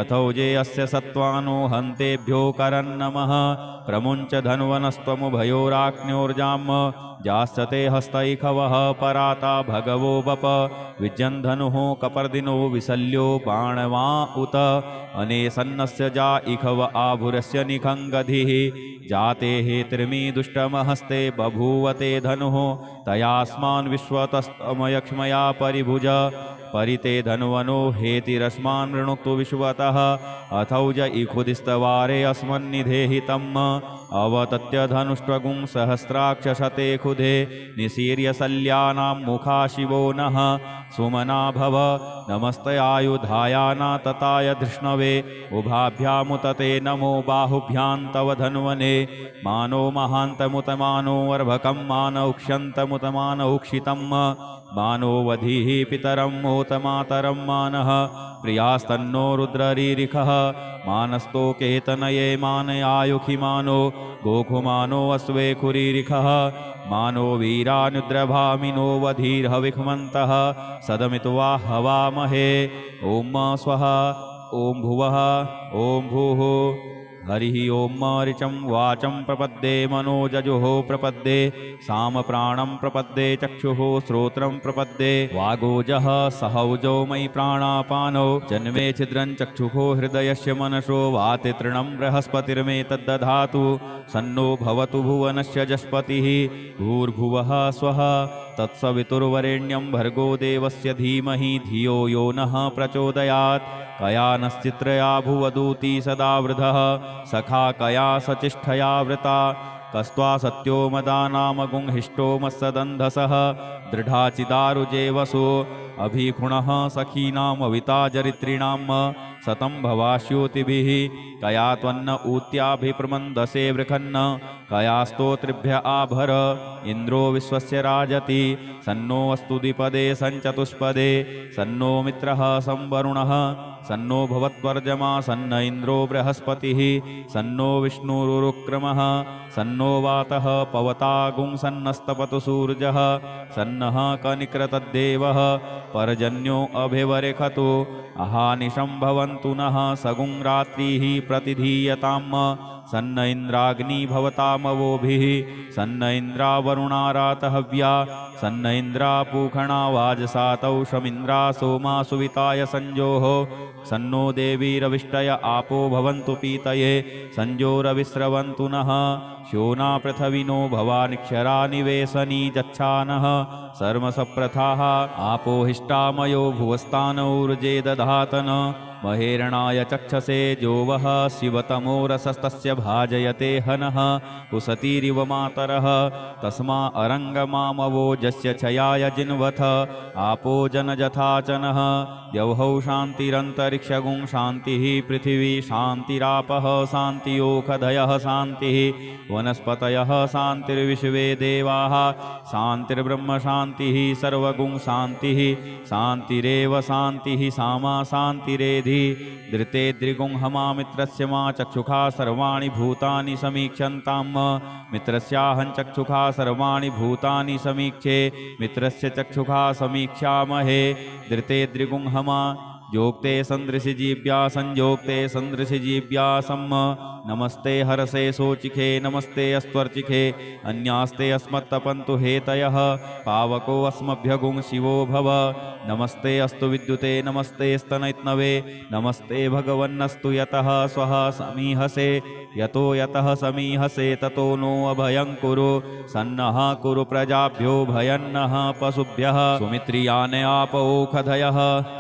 अथौजे अस्य सत्त्वानो हन्तेभ्यो करन्नमः प्रमुञ्च धन्वनस्त्वमुभयोराज्ञोर्जाम् जास्यते हस्तैखवः पराता भगवो बप विजन्धनुः कपर्दिनो विशल्यो बाणवा उत अनेसन्नस्य जा इखव आभुरस्य निखङ्गधिः जाते हेतिर्मी दुष्टमहस्ते बभूवते धनुः तयास्मान् विश्वतस्तमयक्ष्मया परिभुज परिते धन्वनो हेतिरस्मान् ऋणुक्तु विश्वतः अथौज इखुदिस्तवारे अस्मन्निधेहितम् अवतत्य धनुष्ट्वगुं सहस्राक्षशते खुधे निशीर्य शल्यानां मुखा शिवो नः सुमना भव नमस्तयायुधायाना तताय धृष्णवे उभाभ्यामुतते नमो बाहुभ्यां तव धन्वने मानो महान्तमुतमानो अर्भकं मान उक्ष्यन्तमुतमान उक्षितं मानो वधीः पितरं मोतमातरं मानः प्रियास्तन्नो रुद्ररीरिखः मानस्तोकेतनये मानयायुखि मानो गोखुमानो अश्वे खुरीरिखः मानो वीरानुद्रभामिनो वधीर्हविखमन्तः सदमित्वा हवामहे ॐ स्वः ॐ भुवः ॐ भूः हरिः ओम ऋचं वाचं प्रपद्ये मनोजजुः प्रपद्ये सामप्राणं प्रपद्ये चक्षुः श्रोत्रं प्रपद्ये वागोजः सहौजो मयि प्राणापानौ जन्मे छिद्रं चक्षुः हृदयस्य मनसो वाति तृणं बृहस्पतिर्मेतद्दधातु सन्नो भवतु भुवनस्य जस्पतिः भूर्भुवः स्वः तत्सवितुर्वरेण्यं भर्गो देवस्य धीमहि धियो यो नः प्रचोदयात् कया नश्चित्रया भुवदूती सदा वृधः सखा कया सचिष्ठया वृता कस्त्वा सत्यो मदानामगुं हिष्टो मत्सदन्धसः दृढाचिदारुजे वसो अभिखुणः सखीनामविता जरित्रीणां सतं भवास्योतिभिः कया त्वन्न ऊत्याभिप्रमन्दसे वृखन्न कया स्तोत्रिभ्य आभर इन्द्रो विश्वस्य राजति सन्नो अस्तु द्विपदे सञ्चतुष्पदे सन्नो मित्रः संवरुणः सन्नो भवत्वर्जमा सन्न इन्द्रो बृहस्पतिः सन्नो विष्णुरुक्रमः सन्नो वातः पवतागुं सन्नस्तपतु सूर्यः सन्नः कनिक्रतद्देवः पर्जन्यो अभिवरेखतु अहानिशं भवन्तु नः सगुं रात्रिः प्रतिधीयताम् सन्न इन्द्राग्नि भवतामवोभिः सन्न इन्द्रावरुणारातहव्या सन्न इन्द्रा पूखणा वाजसातौषमिन्द्रा सोमा सुविताय संजोः सन्नो देवीरविष्टय आपो भवन्तु पीतये संजोरविस्रवन्तु नः शोना पृथविनो भवानिक्षरा निवेशनी जच्छानः सर्मसप्रथाः आपो हिष्टामयो भुवस्तानौर्जे दधातन महेरणाय चक्षसे जोवः शिवतमोरसस्तस्य भाजयते हनः कुसतीरिव मातरः तस्मा अरङ्गमामवोजस्य छयाय जिन्वथ आपो जनजथाचनः द्यौहौ शान्तिरन्तरिक्षगुं शान्तिः पृथिवी शान्तिरापः शान्तियोखधयः शान्तिः वनस्पतयः शान्तिर्विश्वे देवाः शान्तिर्ब्रह्म शान्तिः सर्वगुं शान्तिः शान्तिरेव शान्तिः सामा शान्तिरेधि धृते द्रिगुं हमा मित्रस्य मा चक्षुषा सर्वाणि भूतानि समीक्षन्तां मित्रस्याहं चक्षुषा सर्वाणि भूतानि समीक्षे मित्रस्य चक्षुषा समीक्षामहे धृते द्रिगुं हमा जोक्ते सन्दृशिजीव्या संयोक्ते सन्दृशिजीव्यासं नमस्ते हरसे सोचिखे नमस्ते अस्त्वर्चिखे अन्यास्ते अस्मत्तपन्तु हेतयः पावको अस्मभ्यगुं शिवो भव नमस्ते अस्तु विद्युते नमस्ते स्तनैत्नवे नमस्ते भगवन्नस्तु यतः स्वः समीहसे यतो यतः समीहसे ततो नो अभयं कुरु सन्नः कुरु प्रजाभ्यो भयन्नः पशुभ्यः सुमित्रियाने आपओखधयः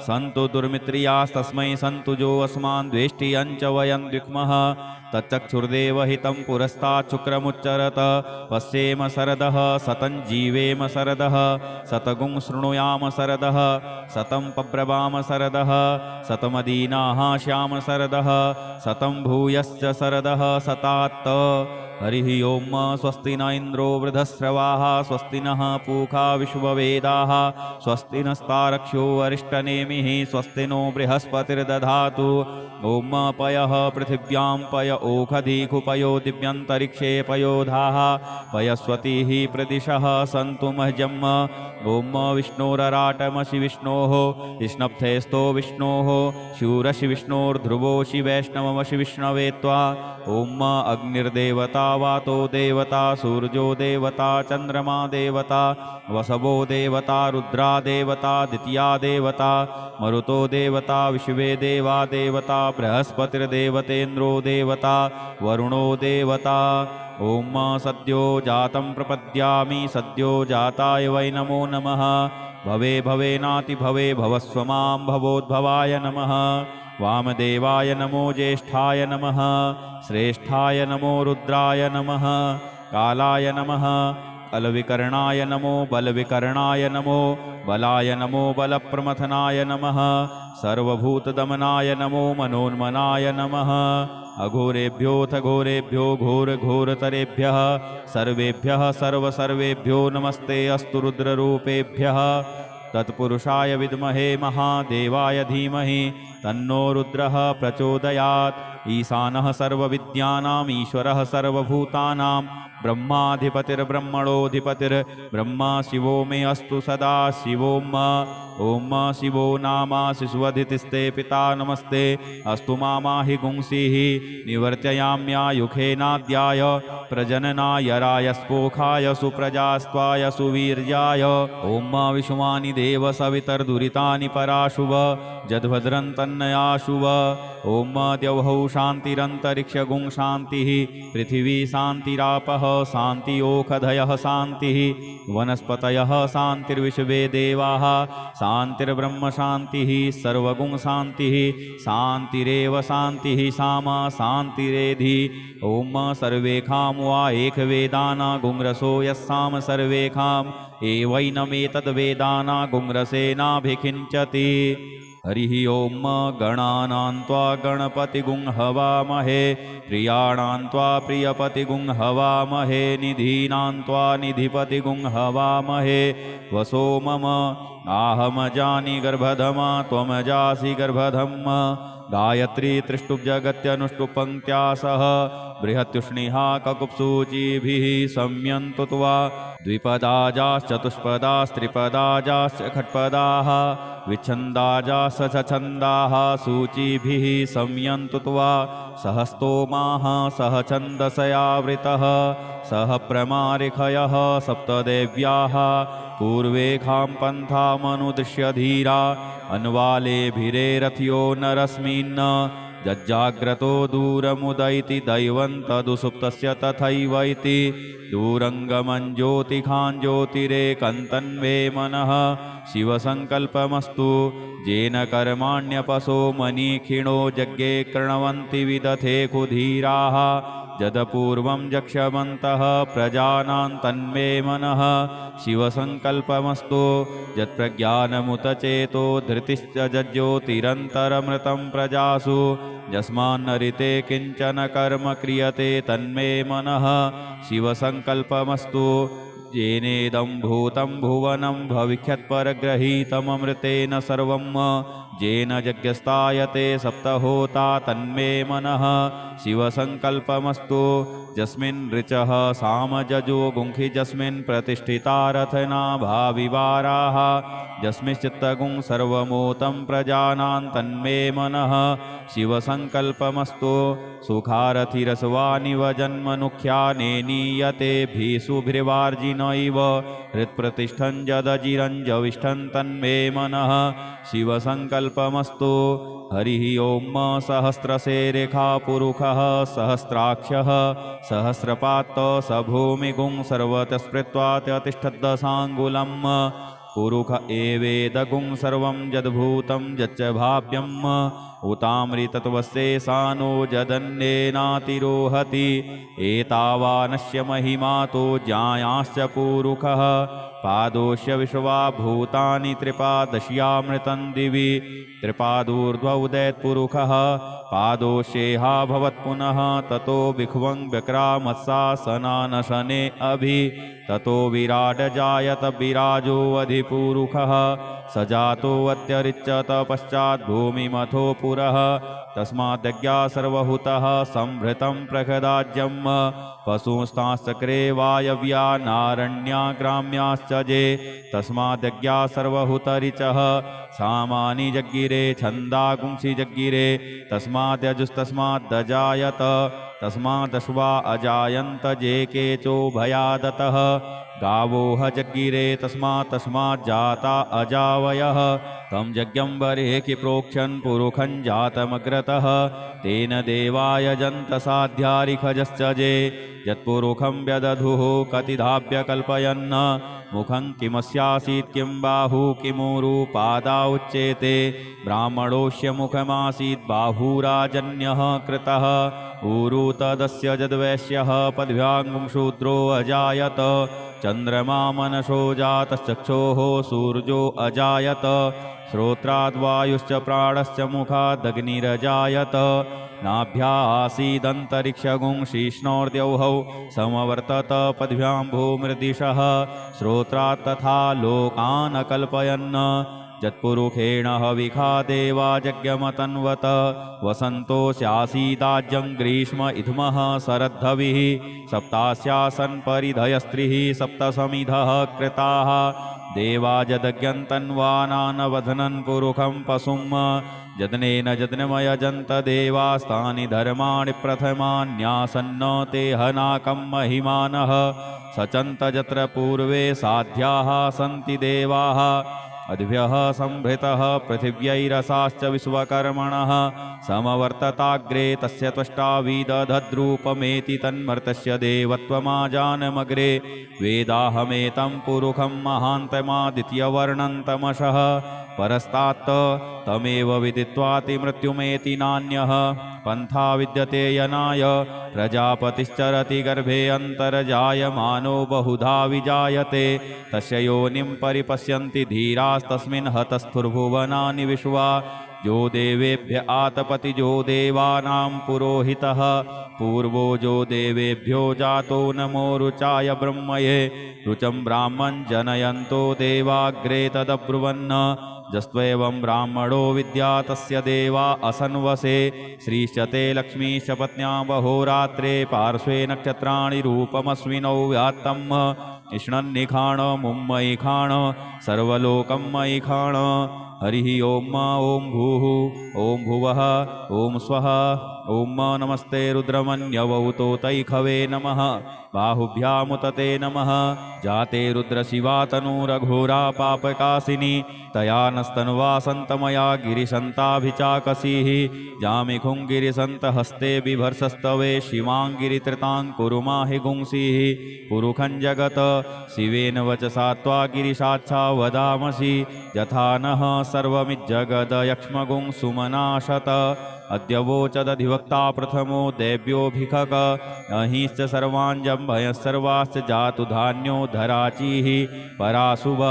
सन्तु दुर्मित्रियास्तस्मै सन्तु जो अस्मान् द्वेष्टियं च वयं द्विक्मः तच्चक्षुर्देव हितं पुरस्तात् शुक्रमुच्चरत पश्येम शरदः सतं जीवेम शरदः शतगुं शृणुयाम शरदः शतं पब्रवाम शरदः शतमदीनाः श्याम शरदः शतं भूयश्च शरदः शतात् हरिः ओम स्वस्ति न इन्द्रो वृधस्रवाः स्वस्ति नः पूषा विश्ववेदाः स्वस्ति नस्तारक्ष्यो अरिष्टनेमिः स्वस्ति नो बृहस्पतिर्दधातु ओम पयः पृथिव्यां पय ओखधीकुपयो दिव्यन्तरिक्षे पयोधाः पयस्वतीः प्रदिशः सन्तु मह्यम् ओम विष्णोरराटमसि विष्णोः विष्णप्थेस्तो विष्णोः शूरसि विष्णोर्ध्रुवोषि वैष्णवमसि विष्णवे त्वा ओम अग्निर्देवता वातो देवता सूर्यो देवता चन्द्रमा देवता वसवो देवता रुद्रा देवता द्वितीया देवता मरुतो देवता विश्वे देवा देवता बृहस्पतिर्देवतेन्द्रो देवता वरुणो देवता ओम सद्यो जातं प्रपद्यामि सद्यो जाताय वै नमो नमः भवे भवेनाति भवे भवस्व मां भवोद्भवाय नमः वामदेवाय नमो ज्येष्ठाय नमः श्रेष्ठाय नमो रुद्राय नमः कालाय नमः अलविकर्णाय नमो बलविकर्णाय नमो बलाय नमो बलप्रमथनाय नमः सर्वभूतदमनाय नमो मनोन्मनाय नमः अघोरेभ्योऽथ घोरेभ्यो घोरघोरतरेभ्यः सर्वेभ्यः सर्वसर्वेभ्यो नमस्ते अस्तु रुद्ररूपेभ्यः तत्पुरुषाय विद्महे महादेवाय धीमहि तन्नो रुद्रः प्रचोदयात् ईशानः सर्वविद्यानाम् ईश्वरः सर्वभूतानां ब्रह्माधिपतिर्ब्रह्मणोऽधिपतिर्ब्रह्मा शिवो मे अस्तु सदा शिवोम ओम शिवो नामासि सुवधितिस्ते पिता नमस्ते अस्तु मामाहि गुंसीः निवर्तयाम्यायुखेनाद्याय प्रजननाय रायस्पोखाय सुप्रजास्त्वाय सुवीर्याय ओम विश्वानि देव सवितर्दुरितानि पराशुव जद्भद्रं तन्नयाशुव ओम द्यौहौ शान्तिरन्तरिक्षगुं शान्तिः पृथिवी शान्तिरापः शान्तियोखधयः शान्तिः वनस्पतयः शान्तिर्विश्वे देवाः शान्तिर्ब्रह्म शान्तिः सर्वगुं शान्तिः शान्तिरेव शान्तिः सामा शान्तिरेधि ओम सर्वेखां वा एकवेदाना गुंरसो यस्साम सर्वेखाम् एवैनमेतद्वेदाना गुंरसेनाभिखिञ्चति हरिः ॐ गणानां त्वा गणपतिगुं हवामहे प्रियाणां त्वा प्रियपतिगुं हवामहे निधीनां त्वा निधिपतिगुं हवामहे वसो मम आहमजानि गर्भधमा त्वमजासि गर्भधम् गायत्री त्रिष्टुप्जगत्यनुष्टुप्पङ्क्त्या सह बृहत्युष्णिहा ककुप्सूचिभिः सम्यन्तु त्वा द्विपदाजाश्चतुष्पदास्त्रिपदाजाश्च खट्पदाः विच्छन्दाजाश्च छन्दाः सूचिभिः सम्यन्तु त्वा सह स्तोमाः सह छन्दसयावृतः सह प्रमारिखयः सप्तदेव्याः पूर्वेखां पन्थामनुदृश्य धीरा अन्वालेभिरेरथ्यो नरस्मिन् जज्जाग्रतो दूरमुदयति दैवं तदुसुप्तस्य तथैव इति दूरङ्गमं ज्योतिखां ज्योतिरेकन्तन्वे मनः शिवसङ्कल्पमस्तु येन कर्माण्यपसो मनीखिणो यज्ञे कृण्वन्ति विदथे कुधीराः यदपूर्वं जक्ष्यवन्तः प्रजानां तन्मे मनः शिवसङ्कल्पमस्तु यत्प्रज्ञानमुतचेतो धृतिश्च जज्ज्योतिरन्तरमृतं प्रजासु यस्मान्नरिते किञ्चन कर्म क्रियते तन्मे मनः शिवसङ्कल्पमस्तु येनेदं भूतं भुवनं भविष्यत्परग्रहीतममृतेन सर्वं येन यज्ञस्तायते सप्तहोता तन्मे मनः शिवसङ्कल्पमस्तु यस्मिन् ऋचः सामजजो गुंखि यस्मिन् प्रतिष्ठिता रथना भाविवाराः यस्मिश्चित्तगुं सर्वमोतं प्रजानां तन्मे मनः शिवसङ्कल्पमस्तु सुखारथिरसवानिव जन्मनुख्यानेनीयते भीषुभिर्वार्जिनैव हृत्प्रतिष्ठं यदजिरञ्जविष्ठं तन्मे मनः शिवसङ्कल्पमस्तु हरिः ॐ सहस्रशेरेखा पुरुषः सहस्राक्षः सहस्रपात् स भूमिगुं सर्वतस्पृत्वा तिष्ठद्दशाङ्गुलम् पुरुष एवेदगुं सर्वं यद्भूतं यच्च भाव्यम् उतामृतत्वस्येषानो यदन्येनातिरोहति एतावानस्य महिमा तो ज्ञायाश्च पुरुषः पादोष्य विश्वा भूतानि त्रिपादश्यामृतं दिवि त्रिपादूर्ध्व उदैत्पुरुषः पादोष्येहा भवत्पुनः ततो विख्वं व्यक्रामत्सासनानशने अभि ततो विराट जायत विराजोऽधिपुरुषः स जातोऽत्यरिच्यत पश्चात् भूमिमथो पुरः तस्माद्यज्ञा सर्वहुतः संभृतं प्रखदाज्यं पशुंस्ताश्चक्रे वायव्या नारण्या ग्राम्याश्च जे तस्माद्यज्ञा सर्वहुतरिचः सामानि जग्गिरे छन्दागुंसि जग्गिरे तस्माद्यजुस्तस्माद्दजायत तस्मादश्वा अजायन्त जे केचो भयादतः गावोह जग्गिरे तस्माज्जाता अजावयः तं यज्ञं बर्हिः प्रोक्षन् पुरुषं जातमग्रतः तेन देवाय जन्तसाध्यारिखजश्च जे यत्पुरुषं व्यदधुः कतिधाभ्य कल्पयन् मुखं किमस्यासीत् किं बाहु किमुरु पादा उच्येते ब्राह्मणोऽस्य मुखमासीत् बाहुराजन्यः कृतः ऊरु तदस्य यद्वैश्यः पद्भ्यां शूद्रो अजायत चन्द्रमा मनसो जातश्चक्षोः सूर्यो अजायत श्रोत्राद्वायुश्च प्राणश्च मुखादग्निरजायत नाभ्यासीदन्तरिक्षगुं शीष्णोर्द्यौहौ समवर्तत पद्भ्यां भूमृदिशः श्रोत्रात् तथा लोकान् अकल्पयन् यत्पुरुषेण हविखा देवा यज्ञमतन्वत वसन्तोऽस्यासीदाज्यं ग्रीष्म इद्मः शरद्धविः सप्तास्यासन् परिधयस्त्रिः सप्तसमिधः कृताः देवा यदज्ञन्तन्वानानवधनन् पुरुषं पशुं यदनेन यज्ञमयजन्त देवास्तानि धर्माणि प्रथमान्यासन्न ते हनाकं महिमानः सचन्त यत्र पूर्वे साध्याः सन्ति देवाः अद्भ्यः संभृतः पृथिव्यैरसाश्च विश्वकर्मणः समवर्तताग्रे तस्य त्वष्टा विदधद्रूपमेति तन्मर्तस्य देवत्वमाजानमग्रे वेदाहमेतं पुरुषं महान्तमादित्यवर्णं तमसः परस्तात् तमेव विदित्वाति मृत्युमेति नान्यः पन्था विद्यते यनाय प्रजापतिश्चरति गर्भे अन्तर्जायमानो बहुधा विजायते तस्य योनिं परिपश्यन्ति धीरास्तस्मिन् हतस्थुर्भुवनानि विश्वा जो देवेभ्य आतपति जो देवानां पुरोहितः पूर्वो जो देवेभ्यो जातो नमो रुचाय ब्रह्मये रुचं ब्राह्मण जनयन्तो देवाग्रे तदब्रुवन् जस्त्वेवं ब्राह्मणो विद्या तस्य देवा असन्वसे श्रीश्चते लक्ष्मीश्च पत्न्या बहोरात्रे पार्श्वे नक्षत्राणि रूपमस्मिनौ व्यात्तम् इष्णन्निखाण मुम्मयि खाण सर्वलोकं मयि खाण हरिः ओम ॐ भूः ॐ भुवः ॐ स्वः ॐ नमस्ते रुद्रमन्यवौतो तैखवे नमः बाहुभ्यामुतते नमः जाते रुद्रशिवा तनूरघोरा पापकासिनी तया नस्तन्वासन्तमया गिरिशन्ताभिचाकसीः जामिखुं गिरिसन्तहस्ते बिभर्षस्तवे शिवां गिरित्रतां कुरु माहि गुंसीः पुरुखं जगत् शिवेन वचसा त्वा गिरिशाच्छा वदामसि यथा नः सर्वमिज्जगदयक्ष्मगुं सुमनाशत अद्य वोचदधिवक्ता प्रथमो देव्योऽभिखक अहिश्च सर्वाञ्जम्भयः सर्वाश्च जातु धान्यो धराचीः पराशुभ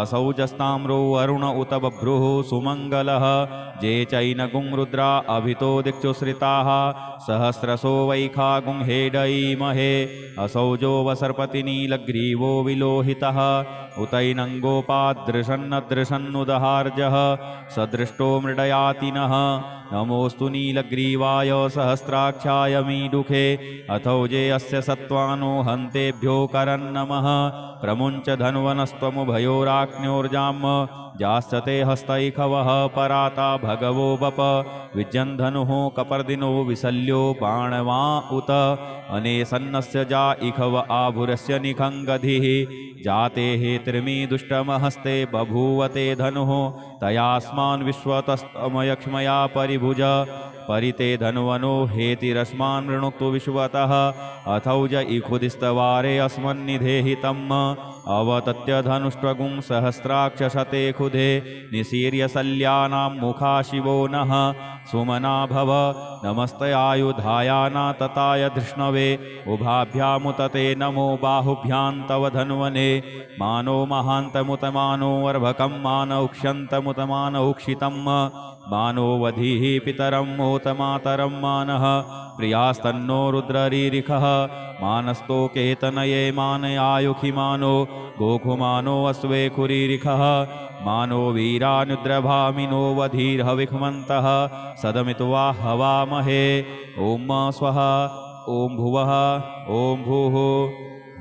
असौजस्ताम्रो वरुण उत बभ्रुः सुमङ्गलः जे चैनगुं रुद्रा अभितो दिक्षुश्रिताः सहस्रशो वैखागुं हेडयीमहे असौजो वसर्पतिनीलग्रीवो विलोहितः उतैनङ्गोपादृशन्नदृशन्नुदहार्जः सदृष्टो मृडयातिनः नमोऽस्तु नीलग्रीवाय सहस्राक्षाय मीडुखे अथौजे अस्य सत्त्वानो हन्तेभ्यो करन्नमः प्रमुञ्च धन्वनस्त्वमुभयोराज्ञोर्जाम् जास्यते हस्तैखवः पराता भगवो बप विजन्धनुः कपर्दिनो विशल्यो बाणवा उत अनेसन्नस्य जा इखव आभुरस्य निखङ्गधिः जाते हेत्रिमी दुष्टमहस्ते बभूवते धनुः तयास्मान् विश्वतस्तमयक्ष्मया परिभुज परिते धन्वनो हेतिरस्मान् वृणुक्तु विश्वतः अथौज इखुदिस्तवारे अस्मन्निधेहितम् अवतत्य धनुष्ट्वगुं सहस्राक्षशते खुधे निशीर्य शल्यानां मुखा शिवो नः सुमना भव नमस्ते आयुधायाना तताय धृष्णवे उभाभ्यामुतते नमो बाहुभ्यां तव धन्वने मानो महान्तमुतमानो अर्भकं मानौक्ष्यन्तमुतमानौक्षितम् मानो वधीः पितरं मोतमातरं मानः प्रियास्तन्नो रुद्ररीरिखः मानस्तोकेतनये मानयायुखि मानो गोखुमानो अश्वे खुरीरिखः मानो वीरानुद्रभामिनो वधीर्हविखमन्तः सदमित्वा हवामहे ॐ स्वः ॐ भुवः ॐ भूः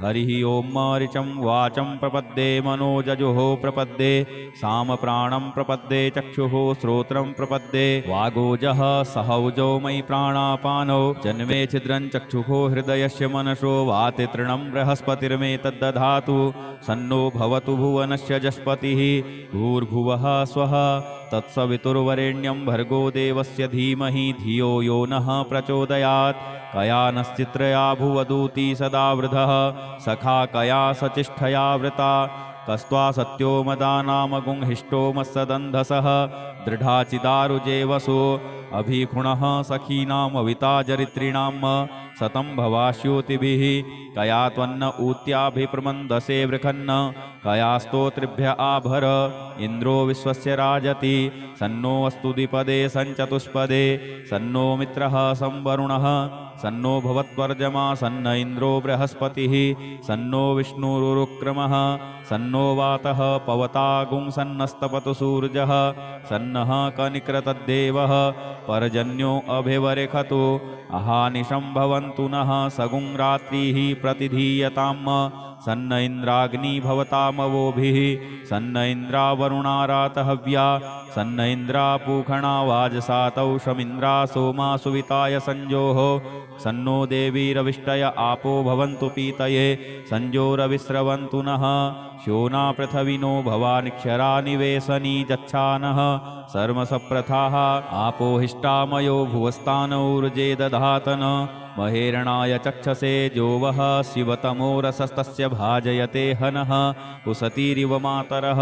हरिः ओम ऋचं वाचं प्रपद्ये मनोजजुः प्रपद्ये सामप्राणं प्रपद्ये चक्षुः श्रोत्रं प्रपद्ये वागोजः सहौजो मयि प्राणापानौ जन्मे छिद्रं चक्षुः हृदयस्य मनसो वाति तृणं बृहस्पतिर्मे तद्दधातु सन्नो भवतु भुवनस्य जस्पतिः भूर्भुवः स्वः तत्सवितुर्वरेण्यं भर्गो देवस्य धीमहि धियो यो नः प्रचोदयात् कया नश्चित्रया भुवदूती सदा वृधः सखा कया सचिष्ठया वृता कस्त्वा सत्यो मदानामगुं हिष्टो मत्सदन्धसः दृढाचिदारुजे वसो अभिखुणः सखीनामविता जरित्रीणां सतं भवास्योतिभिः कया त्वन्न ऊत्याभिप्रमन्दसे वृखन्न कया स्तोत्रिभ्य आभर इन्द्रो विश्वस्य राजति सन्नो अस्तु द्विपदे सञ्चतुष्पदे सन्नो मित्रः संवरुणः सन्नो भवत्वर्जमा सन्न इन्द्रो बृहस्पतिः सन्नो विष्णुरुक्रमः सन्नो वातः पवतागुं सन्नस्तपतु सूर्यः सन्नः कनिक्रतद्देवः पर्जन्यो अभिवरेखतु अहानिशं भवन्तु नः सगुं रात्रिः प्रतिधीयताम् सन्न इन्द्राग्नि भवतामवोभिः सन्न इन्द्रावरुणारातहव्या सन्न इन्द्रापूखणा वाजसातौ शमिन्द्रा सोमा सुविताय संजोः सन्नो देवीरविष्टय आपो भवन्तु पीतये संजोरविस्रवन्तु नः श्योना पृथविनो भवानिक्षरा निवेशनी जच्छानः सर्मसप्रथाः आपो हिष्टामयो भुवस्तानौर्जे दधातन महेरणाय चक्षसे जो वः शिवतमो रसस्तस्य भाजयते हनः उसतीरिव मातरः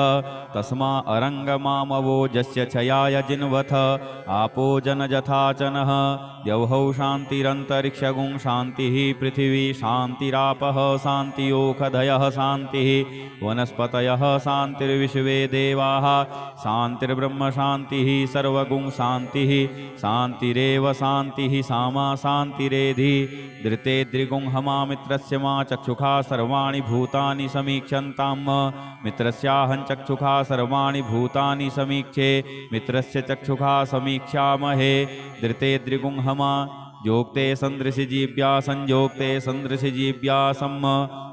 तस्मा अरङ्गमामवोजस्य क्षयाय जिन्वथ आपो जनजथाचनः द्यौः शान्तिरन्तरिक्षगुं शान्तिः पृथिवी शान्तिरापः शान्तियोखधयः शान्तिः वनस्पतयः शान्तिर्विश्वे देवाः शान्तिर्ब्रह्म शान्तिः सर्वगुं शान्तिः शान्तिरेव शान्तिः सामा शान्तिरेधि धृते द्रिगुं हमा मित्रस्य मा चक्षुषा सर्वाणि भूतानि समीक्षन्तां मित्रस्याहं चक्षुषा सर्वाणि भूतानि समीक्षे मित्रस्य चक्षुषा समीक्षामहे धृते द्रिगुं हमा योक्ते सन्दृशि जीव्या संयोक्ते सन्दृशि जीव्या सम्म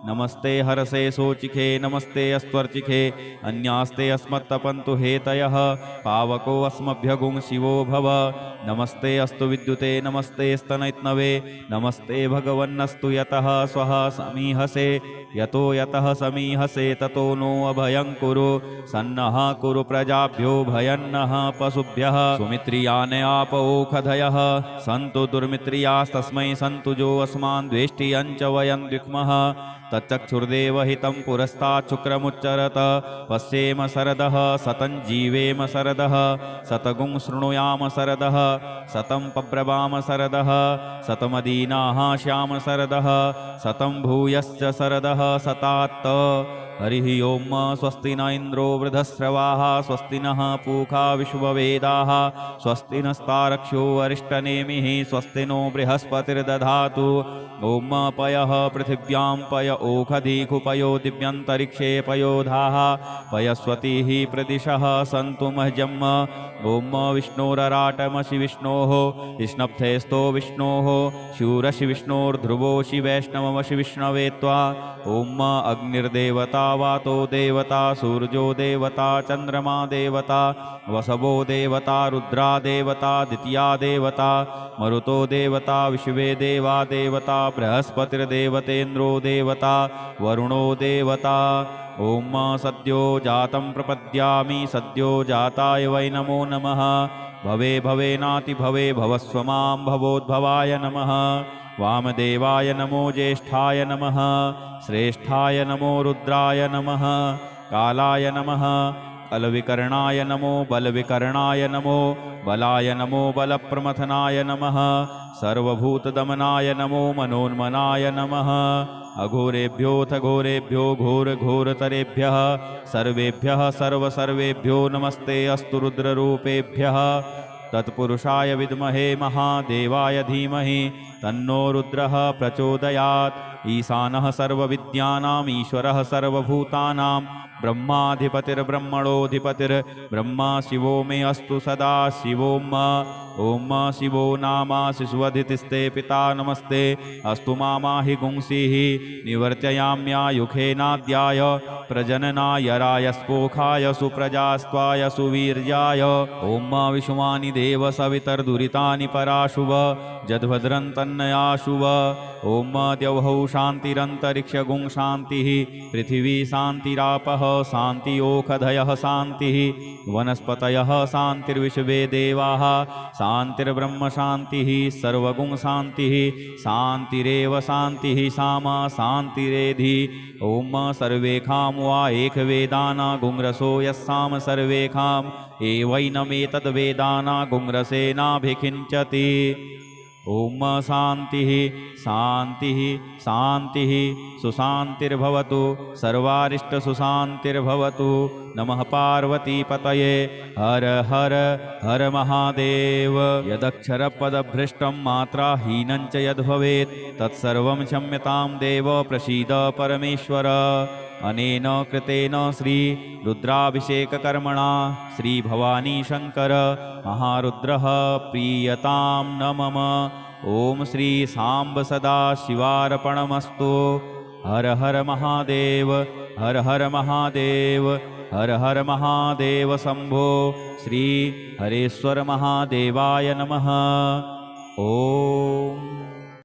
नमस्ते हरसे सोचिखे नमस्ते अस्त्वर्चिखे अन्यास्ते अस्मत्तपन्तु हेतयः पावको अस्मभ्यगुं शिवो भव नमस्ते अस्तु विद्युते नमस्ते स्तनैत्नवे नमस्ते भगवन्नस्तु यतः स्वः समीहसे यतो यतः समीहसे ततो नो अभयं कुरु सन्नः कुरु प्रजाभ्यो भयन्नः पशुभ्यः सुमित्रियाने आपओखधयः सन्तु दुर्मित्रियास्तस्मै सन्तु जो अस्मान् द्वेष्टियं च वयं द्विक्मः तच्चक्षुर्देवहितं पुरस्तात् शुक्रमुच्चरत पश्येम शरदः शतं जीवेम शरदः शतगुं शृणुयाम शरदः शतं पब्रवाम शरदः शतमदीनाः श्याम शरदः शतं भूयश्च शरदः शतात्त हरिः ओम स्वस्ति न इन्द्रो वृधस्रवाः स्वस्ति नः पूषा विश्ववेदाः स्वस्ति नस्तारक्ष्यो अरिष्टनेमिः स्वस्ति नो बृहस्पतिर्दधातु ओम पयः पृथिव्यां पय ओखधीः पयो दिव्यन्तरिक्षे पयोधाः पयस्वतीः प्रदिशः सन्तु मह्यम् ओम विष्णोरराटमसि विष्णोः स्नप्थेस्तो विष्णोः शूरसि विष्णोर्ध्रुवोऽसि वैष्णवमसि विष्णवे त्वा ओम अग्निर्देवता वातो देवता सूर्यो देवता चन्द्रमा देवता वसवो देवता रुद्रा देवता द्वितीया देवता मरुतो देवता विश्वे देवा देवता बृहस्पतिर्देवतेन्द्रो देवता वरुणो देवता ओम सद्यो जातं प्रपद्यामि सद्यो जाताय वै नमो नमः भवे भवेनाति भवे भवस्व मां भवोद्भवाय नमः वामदेवाय नमो ज्येष्ठाय नमः श्रेष्ठाय नमो रुद्राय नमः कालाय नमः अलविकर्णाय नमो बलविकर्णाय नमो बलाय नमो बलप्रमथनाय नमः सर्वभूतदमनाय नमो मनोन्मनाय नमः अघोरेभ्योऽथ घोरेभ्यो घोरघोरतरेभ्यः सर्वेभ्यः सर्वसर्वेभ्यो नमस्ते अस्तु रुद्ररूपेभ्यः तत्पुरुषाय विद्महे महादेवाय धीमहि तन्नो रुद्रः प्रचोदयात् ईशानः सर्वविद्यानाम् ईश्वरः सर्वभूतानां ब्रह्माधिपतिर्ब्रह्मणोऽधिपतिर्ब्रह्मा शिवो मे अस्तु सदा शिवोम ओम शिवो नामा शिशुवधितिस्ते पिता नमस्ते अस्तु मामाहि गुंसीः निवर्तयाम्यायुखेनाद्याय प्रजननाय रायस्पोखाय सुप्रजास्त्वाय सुवीर्याय ओम विश्वानि देव सवितर्दुरितानि पराशुव जद्भद्रं तन्नयाशुव ओम द्यौः शान्तिरन्तरिक्षगुं शान्तिः पृथिवी शान्तिरापः शान्तियोखधयः शान्तिः वनस्पतयः शान्तिर्विश्वे देवाः शान्तिर्ब्रह्म शान्तिः सर्वगुं शान्तिः शान्तिरेव शान्तिः सामा शान्तिरेधि ओम सर्वेखां वा एकवेदाना गुंरसो यस्साम सर्वेखाम् एवैनमेतद्वेदाना गुंरसेनाभिखिञ्चति ओम शान्तिः शान्तिः शान्तिः सुशान्तिर्भवतु सर्वारिष्ट सुशान्तिर्भवतु नमः पार्वतीपतये हर हर हर महादेव यदक्षरपदभ्रष्टं मात्राहीनं च यद्भवेत् तत्सर्वं क्षम्यतां देव प्रसीद परमेश्वर अनेन कृतेन श्री रुद्राभिषेककर्मणा श्री भवानी शंकर महारुद्रः प्रीयतां न मम ओम श्री सांब सदा शिवार्पणमस्तु हर हर महादेव हर हर महादेव हर हर महादेव शंभो श्री हरेश्वर महादेवाय नमः ओम।